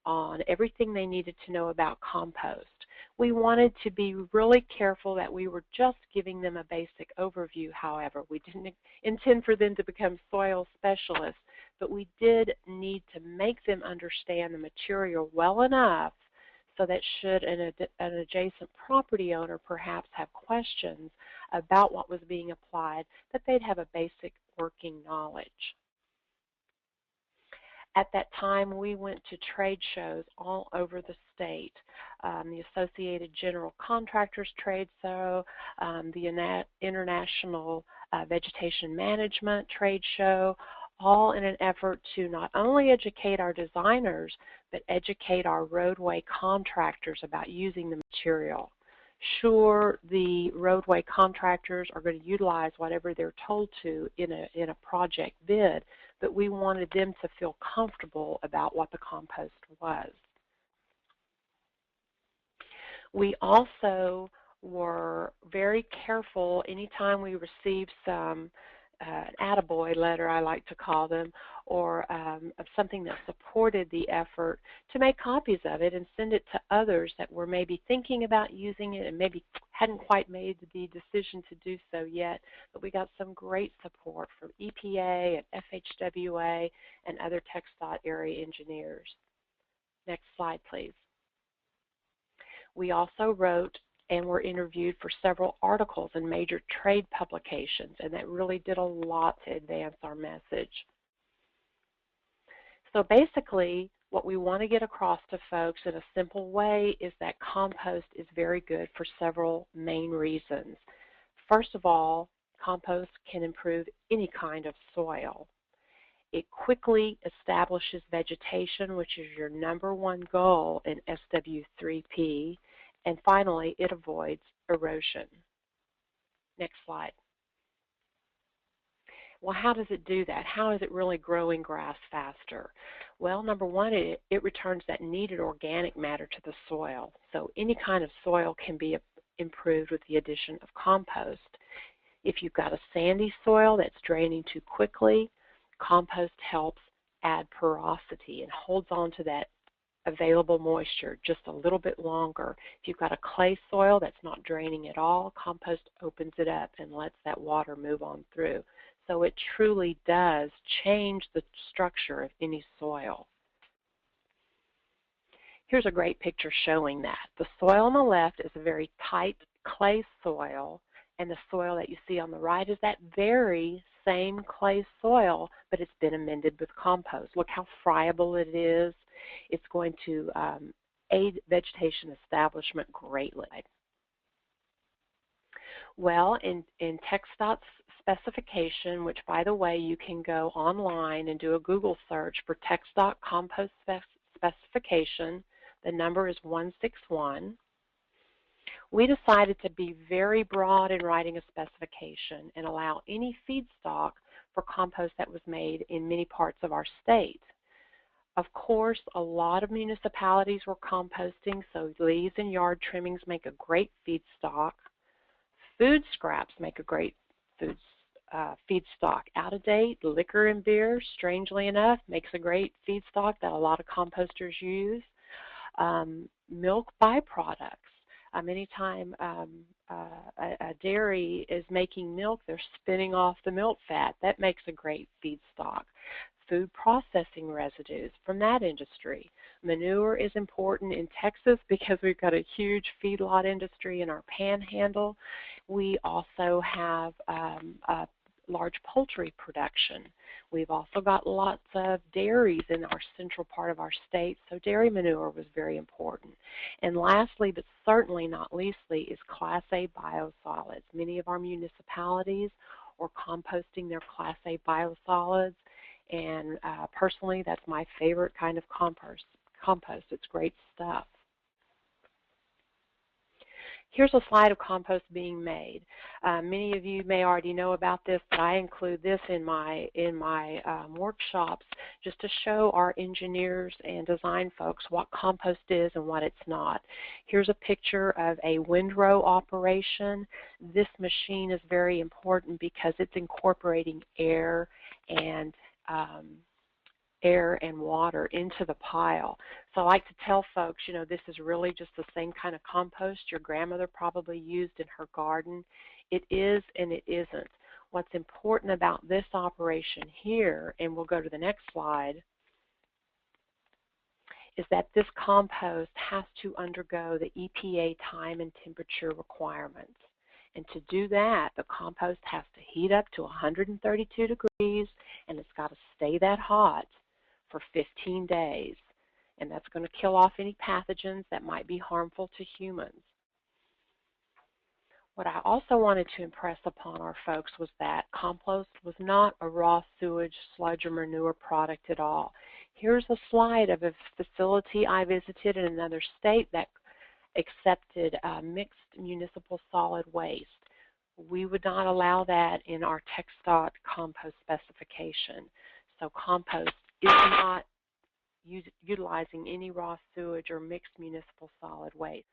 on everything they needed to know about compost. We wanted to be really careful that we were just giving them a basic overview, however. We didn't intend for them to become soil specialists, but we did need to make them understand the material well enough so that should an adjacent property owner perhaps have questions about what was being applied, that they'd have a basic working knowledge. At that time, we went to trade shows all over the state. The Associated General Contractors Trade Show, the International Vegetation Management Trade Show, all in an effort to not only educate our designers, but educate our roadway contractors about using the material. Sure, the roadway contractors are going to utilize whatever they're told to in a project bid, but we wanted them to feel comfortable about what the compost was. We also were very careful anytime we received some attaboy letter, I like to call them, or of something that supported the effort, to make copies of it and send it to others that were maybe thinking about using it and maybe hadn't quite made the decision to do so yet. But we got some great support from EPA and FHWA and other TxDOT area engineers. Next slide, please. We also wrote and were interviewed for several articles in major trade publications, and that really did a lot to advance our message. So basically, what we want to get across to folks in a simple way is that compost is very good for several main reasons. First of all, compost can improve any kind of soil. It quickly establishes vegetation, which is your #1 goal in SW3P. And finally, it avoids erosion. Next slide. Well, how does it do that? How is it really growing grass faster? Well, #1, it returns that needed organic matter to the soil. So any kind of soil can be improved with the addition of compost. If you've got a sandy soil that's draining too quickly, compost helps add porosity and holds on to that available moisture just a little bit longer. If you've got a clay soil that's not draining at all, compost opens it up and lets that water move on through. So it truly does change the structure of any soil. Here's a great picture showing that. The soil on the left is a very tight clay soil, and the soil that you see on the right is that very same clay soil, but it's been amended with compost. Look how friable it is. It's going to aid vegetation establishment greatly. Well, in TxDOT's specification, which by the way you can go online and do a Google search for TxDOT compost specification, the number is 161. We decided to be very broad in writing a specification and allow any feedstock for compost that was made in many parts of our state. Of course, a lot of municipalities were composting, so leaves and yard trimmings make a great feedstock. Food scraps make a great feedstock. Out-of-date liquor and beer, strangely enough, makes a great feedstock that a lot of composters use. Milk byproducts. Anytime a dairy is making milk, they're spinning off the milk fat. That makes a great feedstock. food processing residues from that industry. Manure is important in Texas because we've got a huge feedlot industry in our panhandle. We also have a large poultry production. We've also got lots of dairies in our central part of our state, so dairy manure was very important. And lastly, but certainly not leastly, is Class A biosolids. Many of our municipalities are composting their Class A biosolids, and personally, that's my favorite kind of compost. It's great stuff. Here's a slide of compost being made. Many of you may already know about this, but I include this in my workshops just to show our engineers and design folks what compost is and what it's not. Here's a picture of a windrow operation. This machine is very important because it's incorporating air and water into the pile. So I like to tell folks, you know, this is really just the same kind of compost your grandmother probably used in her garden. It is and it isn't. What's important about this operation here, and we'll go to the next slide, is that this compost has to undergo the EPA time and temperature requirements. And to do that, the compost has to heat up to 132 degrees, and it's got to stay that hot for 15 days. And that's going to kill off any pathogens that might be harmful to humans. What I also wanted to impress upon our folks was that compost was not a raw sewage, sludge, or manure product at all. Here's a slide of a facility I visited in another state that accepted mixed municipal solid waste. We would not allow that in our TxDOT compost specification. So compost is not utilizing any raw sewage or mixed municipal solid waste.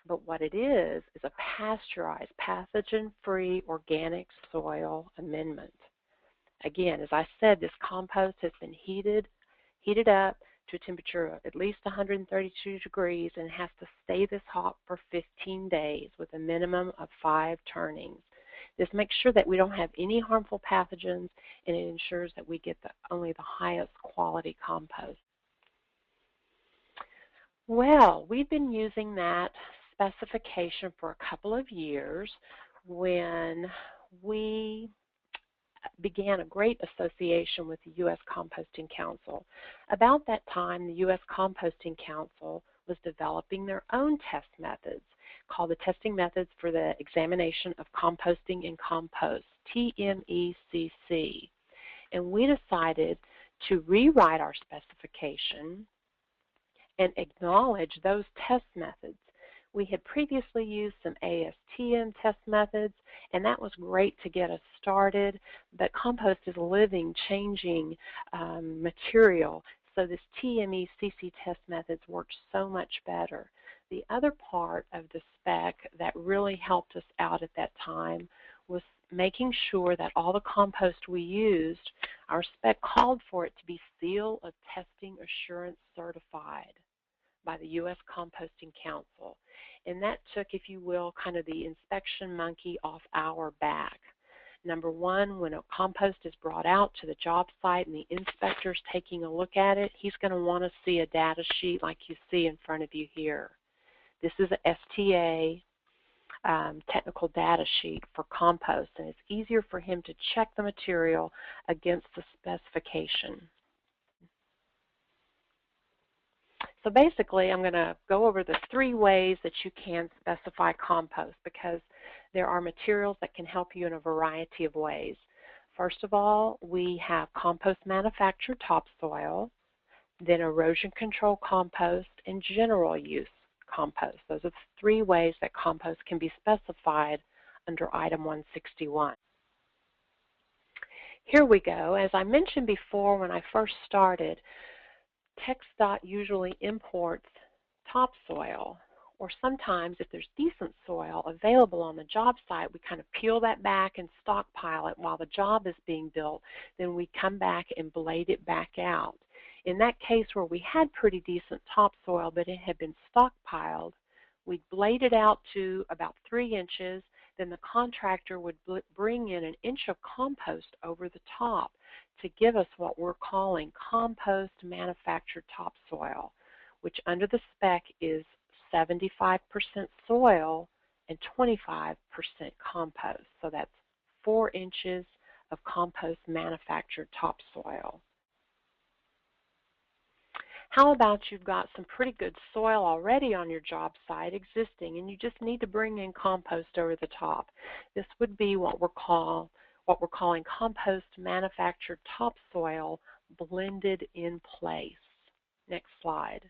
But what it is a pasteurized, pathogen-free organic soil amendment. Again, as I said, this compost has been heated up to a temperature of at least 132 degrees and has to stay this hot for 15 days with a minimum of 5 turnings. This makes sure that we don't have any harmful pathogens, and it ensures that we get only the highest quality compost. Well, we've been using that specification for a couple of years when we began a great association with the U.S. Composting Council. About that time, the U.S. Composting Council was developing their own test methods called the Testing Methods for the Examination of Composting in Compost, TMECC. And we decided to rewrite our specification and acknowledge those test methods. We had previously used some ASTM test methods, and that was great to get us started, but compost is a living, changing material, so this TMECC test methods worked so much better. The other part of the spec that really helped us out at that time was making sure that all the compost we used, our spec called for it to be Seal of Testing Assurance certified by the U.S. Composting Council. And that took, if you will, kind of the inspection monkey off our back. Number one, when a compost is brought out to the job site and the inspector's taking a look at it, he's going to want to see a data sheet like you see in front of you here. This is a STA technical data sheet for compost, and it's easier for him to check the material against the specification. So basically, I'm going to go over the 3 ways that you can specify compost, because there are materials that can help you in a variety of ways. First of all, we have compost manufactured topsoil, then erosion control compost, and general use compost. Those are the 3 ways that compost can be specified under Item 161. Here we go. As I mentioned before when I first started, TxDOT usually imports topsoil, or sometimes if there's decent soil available on the job site, we kind of peel that back and stockpile it while the job is being built. Then we come back and blade it back out. In that case where we had pretty decent topsoil but it had been stockpiled, we'd blade it out to about 3 inches, then the contractor would bring in an inch of compost over the top to give us what we're calling compost manufactured topsoil, which under the spec is 75% soil and 25% compost. So that's 4 inches of compost manufactured topsoil. How about you've got some pretty good soil already on your job site existing, and you just need to bring in compost over the top? This would be what we're calling compost manufactured topsoil blended in place. Next slide.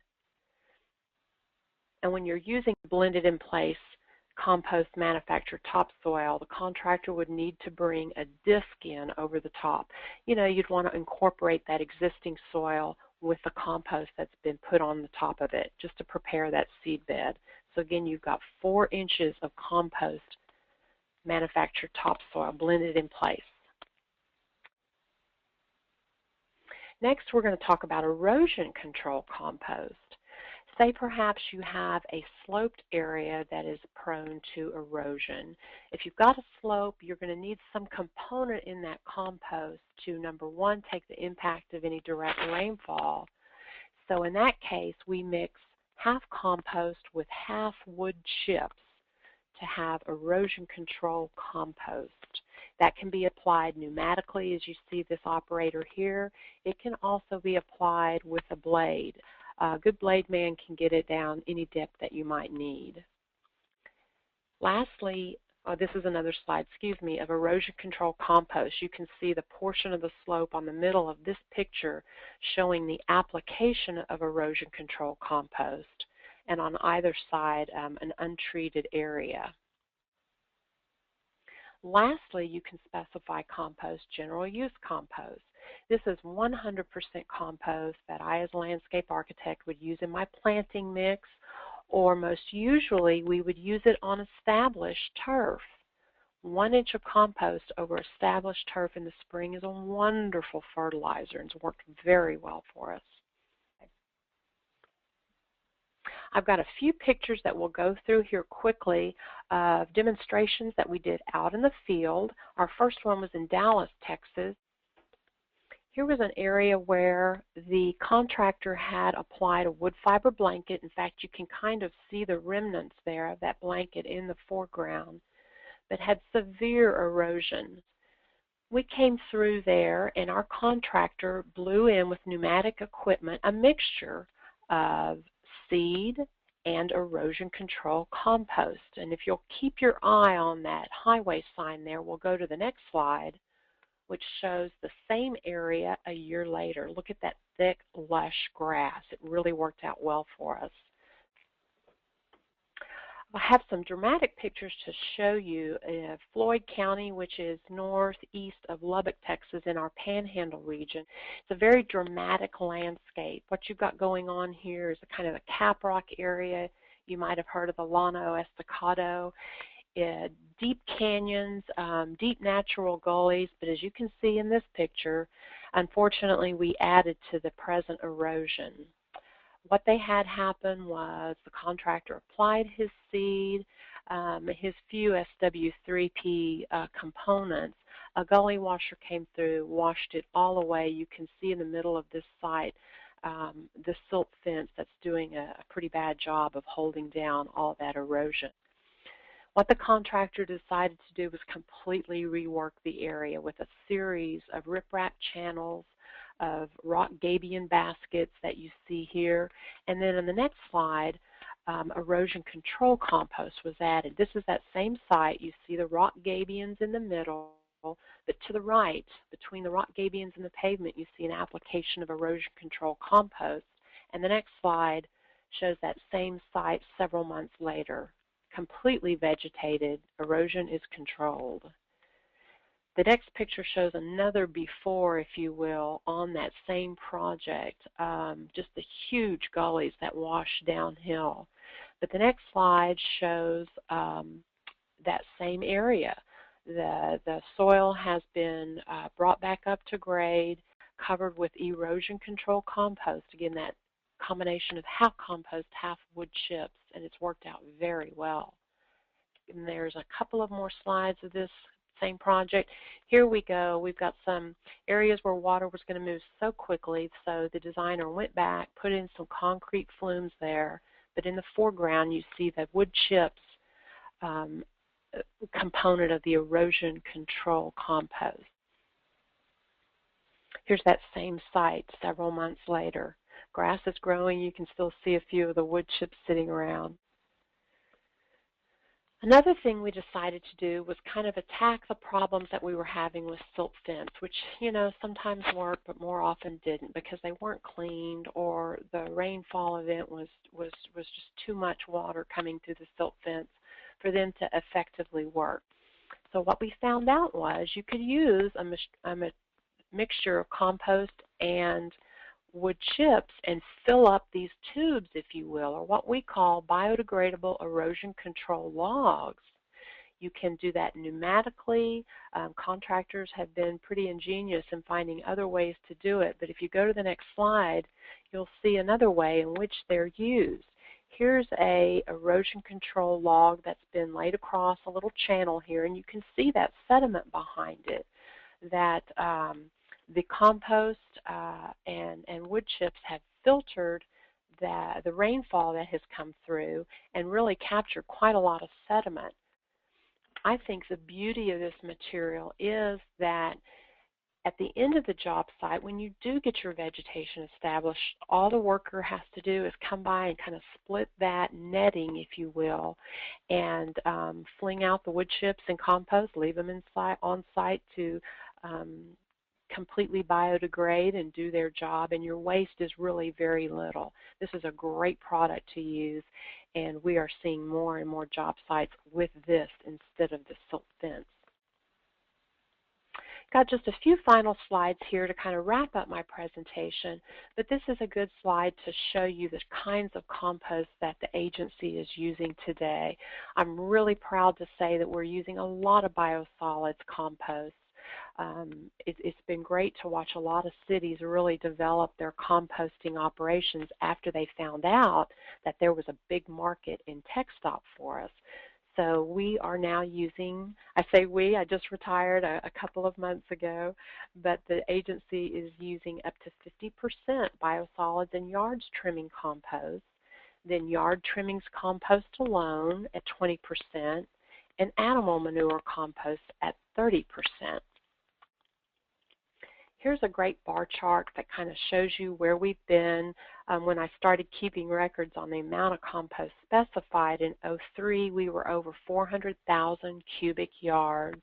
And when you're using blended in place compost manufactured topsoil, the contractor would need to bring a disc in over the top. You know, you'd want to incorporate that existing soil with the compost that's been put on the top of it just to prepare that seed bed. So again, you've got 4 inches of compost manufactured topsoil blended in place. Next, we're going to talk about erosion control compost. Say perhaps you have a sloped area that is prone to erosion. If you've got a slope, you're going to need some component in that compost to, number one, take the impact of any direct rainfall. So in that case, we mix half compost with half wood chips to have erosion control compost. That can be applied pneumatically, as you see this operator here. It can also be applied with a blade. A good blade man can get it down any depth that you might need. Lastly, this is another slide, of erosion control compost. You can see the portion of the slope on the middle of this picture showing the application of erosion control compost, and on either side an untreated area. Lastly, you can specify compost general use compost. This is 100% compost that I as a landscape architect would use in my planting mix, or most usually we would use it on established turf. 1 inch of compost over established turf in the spring is a wonderful fertilizer and it's worked very well for us. I've got a few pictures that we'll go through here quickly of demonstrations that we did out in the field. Our first one was in Dallas, Texas. Here was an area where the contractor had applied a wood fiber blanket. In fact, you can kind of see the remnants there of that blanket in the foreground, but had severe erosion. We came through there and our contractor blew in with pneumatic equipment a mixture of seed and erosion control compost. And if you'll keep your eye on that highway sign there, we'll go to the next slide, which shows the same area a year later. Look at that thick, lush grass. It really worked out well for us. I have some dramatic pictures to show you Floyd County, which is northeast of Lubbock, Texas, in our Panhandle region. It's a very dramatic landscape. What you've got going on here is a kind of a caprock area. You might have heard of the Llano Estacado. Deep canyons, deep natural gullies, but as you can see in this picture, unfortunately we added to the present erosion. What they had happen was the contractor applied his seed, his few SW3P components. A gully washer came through, washed it all away. You can see in the middle of this site the silt fence that's doing a pretty bad job of holding down all that erosion. What the contractor decided to do was completely rework the area with a series of riprap channels, of rock gabion baskets that you see here. And then in the next slide, erosion control compost was added. This is that same site. You see the rock gabions in the middle, but to the right, between the rock gabions and the pavement, you see an application of erosion control compost. And the next slide shows that same site several months later. Completely vegetated, erosion is controlled. The next picture shows another before, if you will, on that same project, just the huge gullies that wash downhill. But the next slide shows that same area. The soil has been brought back up to grade, covered with erosion control compost. Again, that combination of half compost, half wood chips, and it's worked out very well. and there's a couple of more slides of this same project. Here we go. We've got some areas where water was going to move so quickly, so the designer went back, put in some concrete flumes there, but in the foreground you see the wood chips component of the erosion control compost. Here's that same site several months later. Grass is growing. You can still see a few of the wood chips sitting around. Another thing we decided to do was kind of attack the problems that we were having with silt fence, which, you know, sometimes worked but more often didn't because they weren't cleaned or the rainfall event was just too much water coming through the silt fence for them to effectively work. So what we found out was you could use a mixture of compost and wood chips and fill up these tubes, if you will, or what we call biodegradable erosion control logs. You can do that pneumatically. Contractors have been pretty ingenious in finding other ways to do it, but if you go to the next slide, you'll see another way in which they're used. Here's a erosion control log that's been laid across a little channel here, and you can see that sediment behind it, that the compost and wood chips have filtered the rainfall that has come through and really captured quite a lot of sediment. I think the beauty of this material is that at the end of the job site, when you do get your vegetation established, all the worker has to do is come by and kind of split that netting, if you will, and fling out the wood chips and compost, leave them on site to completely biodegrade and do their job, and your waste is really very little. This is a great product to use, and we are seeing more and more job sites with this instead of the silt fence. Got just a few final slides here to kind of wrap up my presentation, but this is a good slide to show you the kinds of compost that the agency is using today. I'm really proud to say that we're using a lot of biosolids compost. It's been great to watch a lot of cities really develop their composting operations after they found out that there was a big market in TxDOT for us. So we are now using, I say we, I just retired a couple of months ago, but the agency is using up to 50% biosolids and yards trimming compost, then yard trimmings compost alone at 20%, and animal manure compost at 30%. Here's a great bar chart that kind of shows you where we've been. When I started keeping records on the amount of compost specified in 2003, we were over 400,000 cubic yards.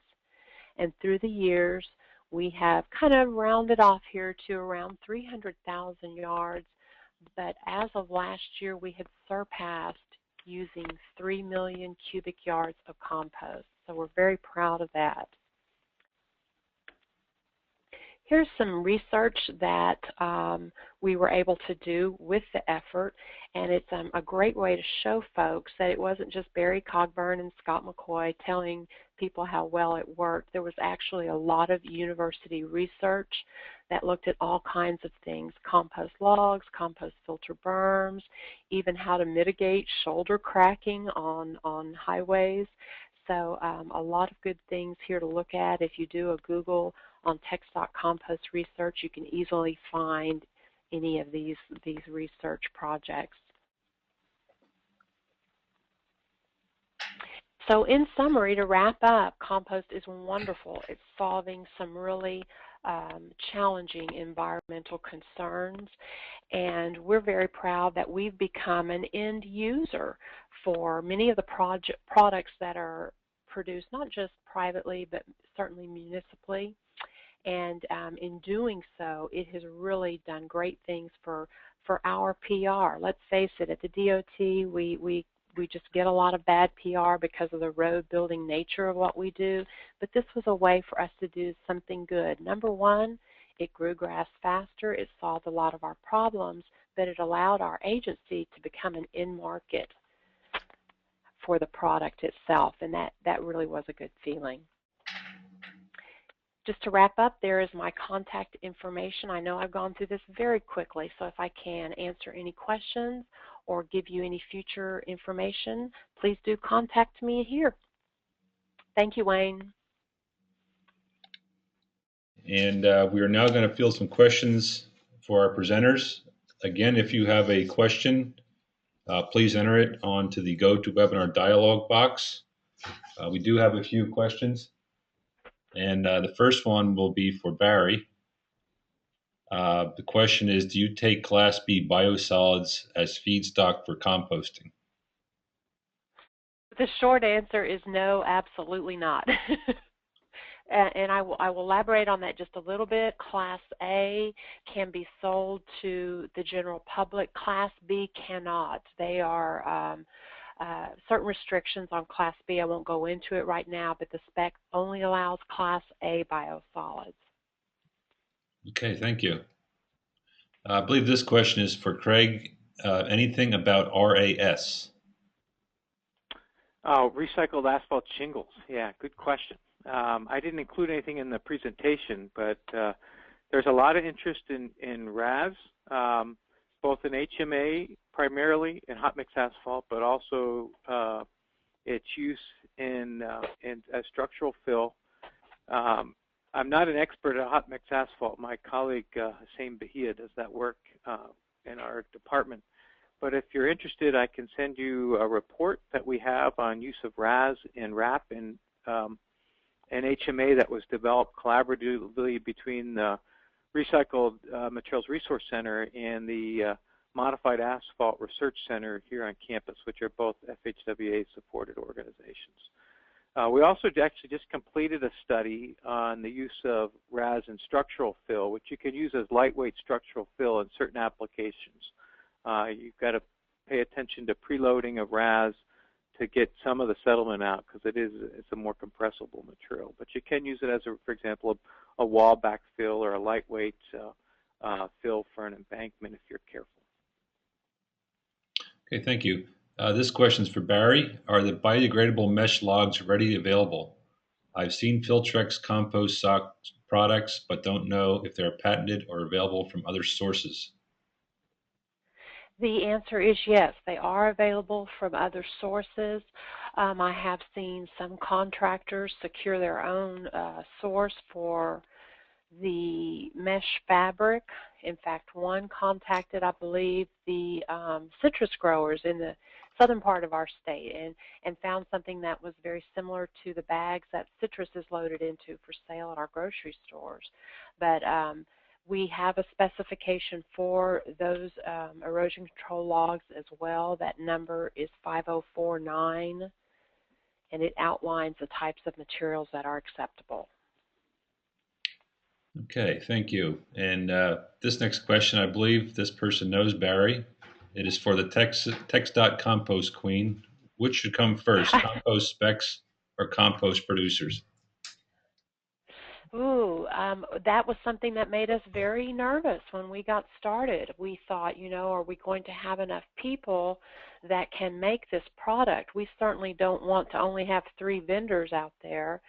And through the years, we have kind of rounded off here to around 300,000 yards. But as of last year, we had surpassed using 3 million cubic yards of compost. So we're very proud of that. Here's some research that we were able to do with the effort, and it's a great way to show folks that it wasn't just Barry Cogburn and Scott McCoy telling people how well it worked. There was actually a lot of university research that looked at all kinds of things: compost logs, compost filter berms, even how to mitigate shoulder cracking on highways. So a lot of good things here to look at. If you do a Google on TxDOT compost research, you can easily find any of these research projects. So in summary, to wrap up, compost is wonderful. It's solving some really challenging environmental concerns, and we're very proud that we've become an end user for many of the products that are produced not just privately but certainly municipally. And in doing so, it has really done great things for our PR. Let's face it, at the DOT, we just get a lot of bad PR because of the road building nature of what we do. But this was a way for us to do something good. Number one, it grew grass faster. It solved a lot of our problems, but it allowed our agency to become an in-market for the product itself, and that really was a good feeling. Just to wrap up, there is my contact information. I know I've gone through this very quickly, so if I can answer any questions or give you any future information, please do contact me here. Thank you, Wayne. And we are now going to field some questions for our presenters. Again, if you have a question, please enter it onto the GoToWebinar dialog box. We do have a few questions. And the first one will be for Barry. The question is, do you take Class B biosolids as feedstock for composting? The short answer is no, absolutely not. And I will elaborate on that just a little bit. Class A can be sold to the general public. Class B cannot. They are certain restrictions on Class B. I won't go into it right now, but the spec only allows Class A biosolids. Okay, thank you. I believe this question is for Craig. Anything about RAS? Oh, recycled asphalt shingles. Yeah, good question. I didn't include anything in the presentation, but there's a lot of interest in RAS, both in HMA primarily in hot mix asphalt, but also its use in as structural fill. I'm not an expert at hot mix asphalt. My colleague Hussein Bahia does that work in our department. But if you're interested, I can send you a report that we have on use of RAS and RAP and HMA that was developed collaboratively between the Recycled Materials Resource Center and the Modified Asphalt Research Center here on campus, which are both FHWA-supported organizations. We also actually just completed a study on the use of RAS in structural fill, which you can use as lightweight structural fill in certain applications. You've got to pay attention to preloading of RAS to get some of the settlement out because it's a more compressible material. But you can use it as, for example, a wall backfill or a lightweight fill for an embankment if you're careful. Okay, thank you. This question is for Barry. Are the biodegradable mesh logs readily available? I've seen Filtrex compost sock products, but don't know if they're patented or available from other sources. The answer is yes, they are available from other sources. I have seen some contractors secure their own source for the mesh fabric. In fact, one contacted, I believe, the citrus growers in the southern part of our state and found something that was very similar to the bags that citrus is loaded into for sale at our grocery stores. But we have a specification for those erosion control logs as well. That number is 5049, and it outlines the types of materials that are acceptable. Okay, thank you. And this next question, I believe this person knows Barry. It is for the TxDOT Compost Queen. Which should come first, compost specs or compost producers? Ooh, that was something that made us very nervous when we got started. We thought, you know, are we going to have enough people that can make this product? We certainly don't want to only have 3 vendors out there,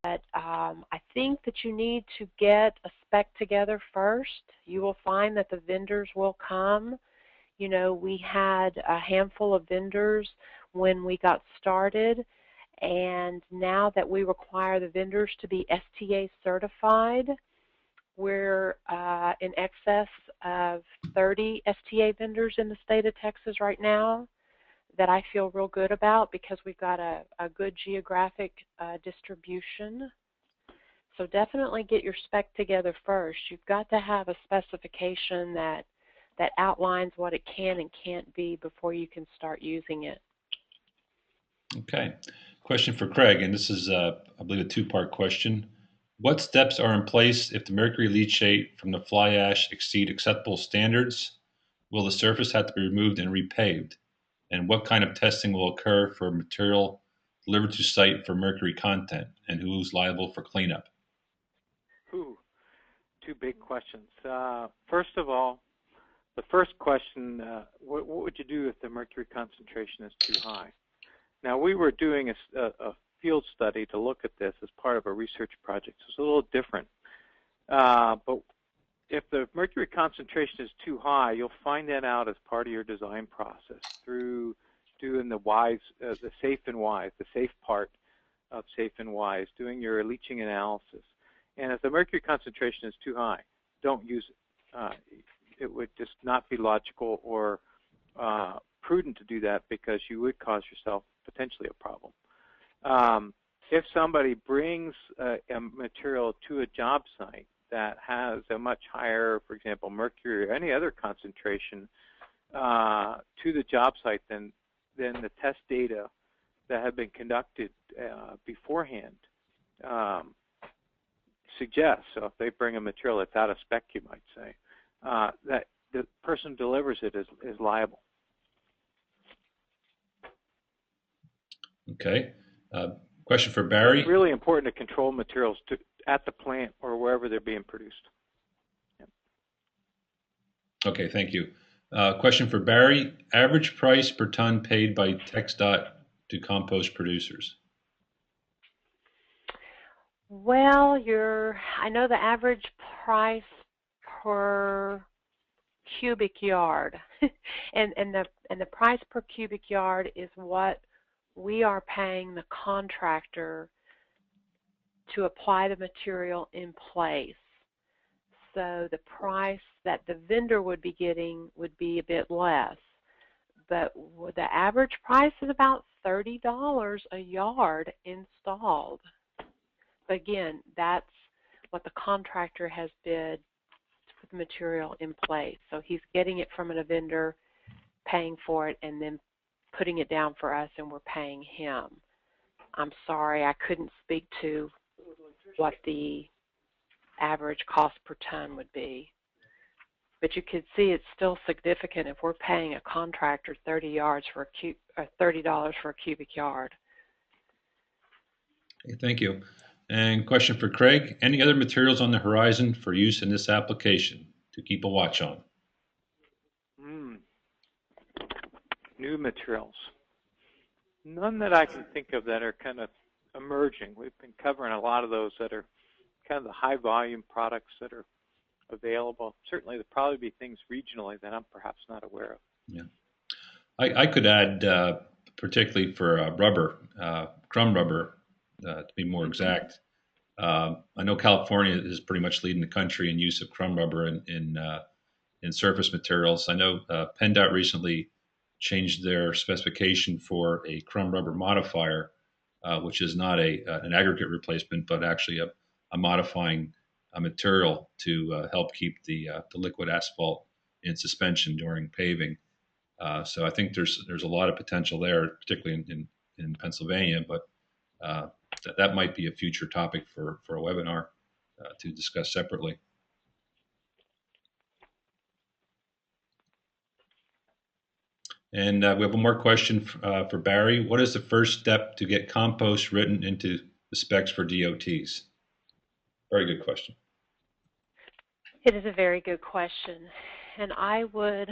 but I think that you need to get a spec together first. You will find that the vendors will come. You know, we had a handful of vendors when we got started, and now that we require the vendors to be STA certified, we're in excess of 30 STA vendors in the state of Texas right now that I feel real good about because we've got a good geographic distribution. So definitely get your spec together first. You've got to have a specification that outlines what it can and can't be before you can start using it. Okay. Question for Craig, and this is, I believe, a 2-part question. What steps are in place if the mercury leachate from the fly ash exceed acceptable standards? Will the surface have to be removed and repaved? And what kind of testing will occur for material delivered to site for mercury content? And who's liable for cleanup? Ooh, 2 big questions. First of all, the first question, what would you do if the mercury concentration is too high? Now, we were doing a field study to look at this as part of a research project, so it's a little different. But if the mercury concentration is too high, you'll find that out as part of your design process through doing the WISE, the safe and WISE, the safe part of safe and wise, doing your leaching analysis. And if the mercury concentration is too high, don't use it. It would just not be logical or prudent to do that, because you would cause yourself potentially a problem. If somebody brings a material to a job site that has a much higher, for example, mercury or any other concentration to the job site than the test data that have been conducted beforehand suggests, so if they bring a material that's out of spec, you might say, that the person who delivers it is liable. Okay. Question for Barry. It's really important to control materials at the plant or wherever they're being produced. Yep. Okay, thank you. Question for Barry. Average price per ton paid by TxDOT to compost producers? Well, I know the average price per cubic yard, and the price per cubic yard is what we are paying the contractor to apply the material in place. So the price that the vendor would be getting would be a bit less, but the average price is about $30 a yard installed. But again, that's what the contractor has bid to put the material in place. So he's getting it from a vendor, paying for it, and then putting it down for us, and we're paying him. I'm sorry, I couldn't speak to what the average cost per ton would be. But you could see it's still significant if we're paying a contractor $30 for a cubic yard. Okay, thank you. And question for Craig. Any other materials on the horizon for use in this application to keep a watch on? New materials. None that I can think of that are kind of emerging. We've been covering a lot of those that are kind of the high volume products that are available. Certainly there'll probably be things regionally that I'm perhaps not aware of. Yeah. I could add, particularly for rubber, crumb rubber, to be more exact. I know California is pretty much leading the country in use of crumb rubber in surface materials. I know PennDOT recently changed their specification for a crumb rubber modifier, which is not an aggregate replacement, but actually a modifying a material to help keep the liquid asphalt in suspension during paving. So I think there's a lot of potential there, particularly in Pennsylvania, but that might be a future topic for a webinar to discuss separately. And we have one more question for Barry. What is the first step to get compost written into the specs for DOTs? Very good question. It is a very good question. And I would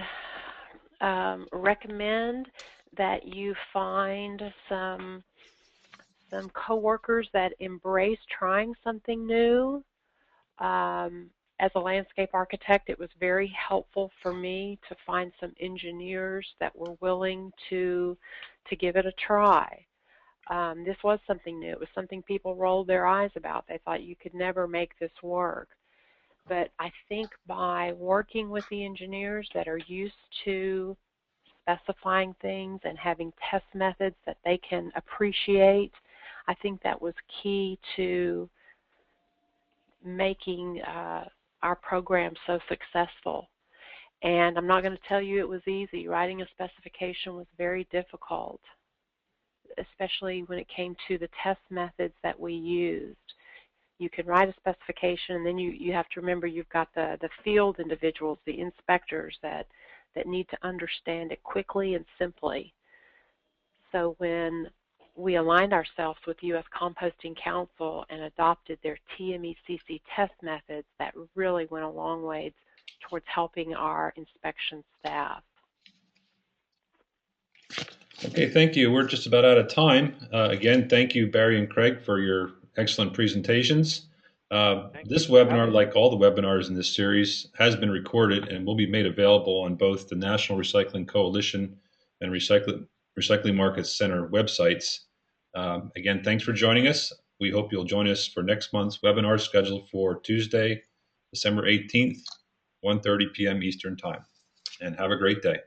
recommend that you find some coworkers that embrace trying something new. As a landscape architect, it was very helpful for me to find some engineers that were willing to give it a try. This was something new. It was something people rolled their eyes about. They thought you could never make this work. But I think by working with the engineers that are used to specifying things and having test methods that they can appreciate, I think that was key to making our program so successful. And I'm not going to tell you it was easy. Writing a specification was very difficult, especially when it came to the test methods that we used. You can write a specification, and then you have to remember you've got the field individuals, the inspectors that need to understand it quickly and simply. So when we aligned ourselves with U.S. Composting Council and adopted their TMECC test methods, that really went a long way towards helping our inspection staff. Okay, thank you. We're just about out of time. Again, thank you, Barry and Craig, for your excellent presentations. This webinar, like all the webinars in this series, has been recorded and will be made available on both the National Recycling Coalition and Recycling Markets Center websites Again, thanks for joining us. We hope you'll join us for next month's webinar scheduled for Tuesday, December 18th, 1:30 p.m. Eastern Time. And have a great day.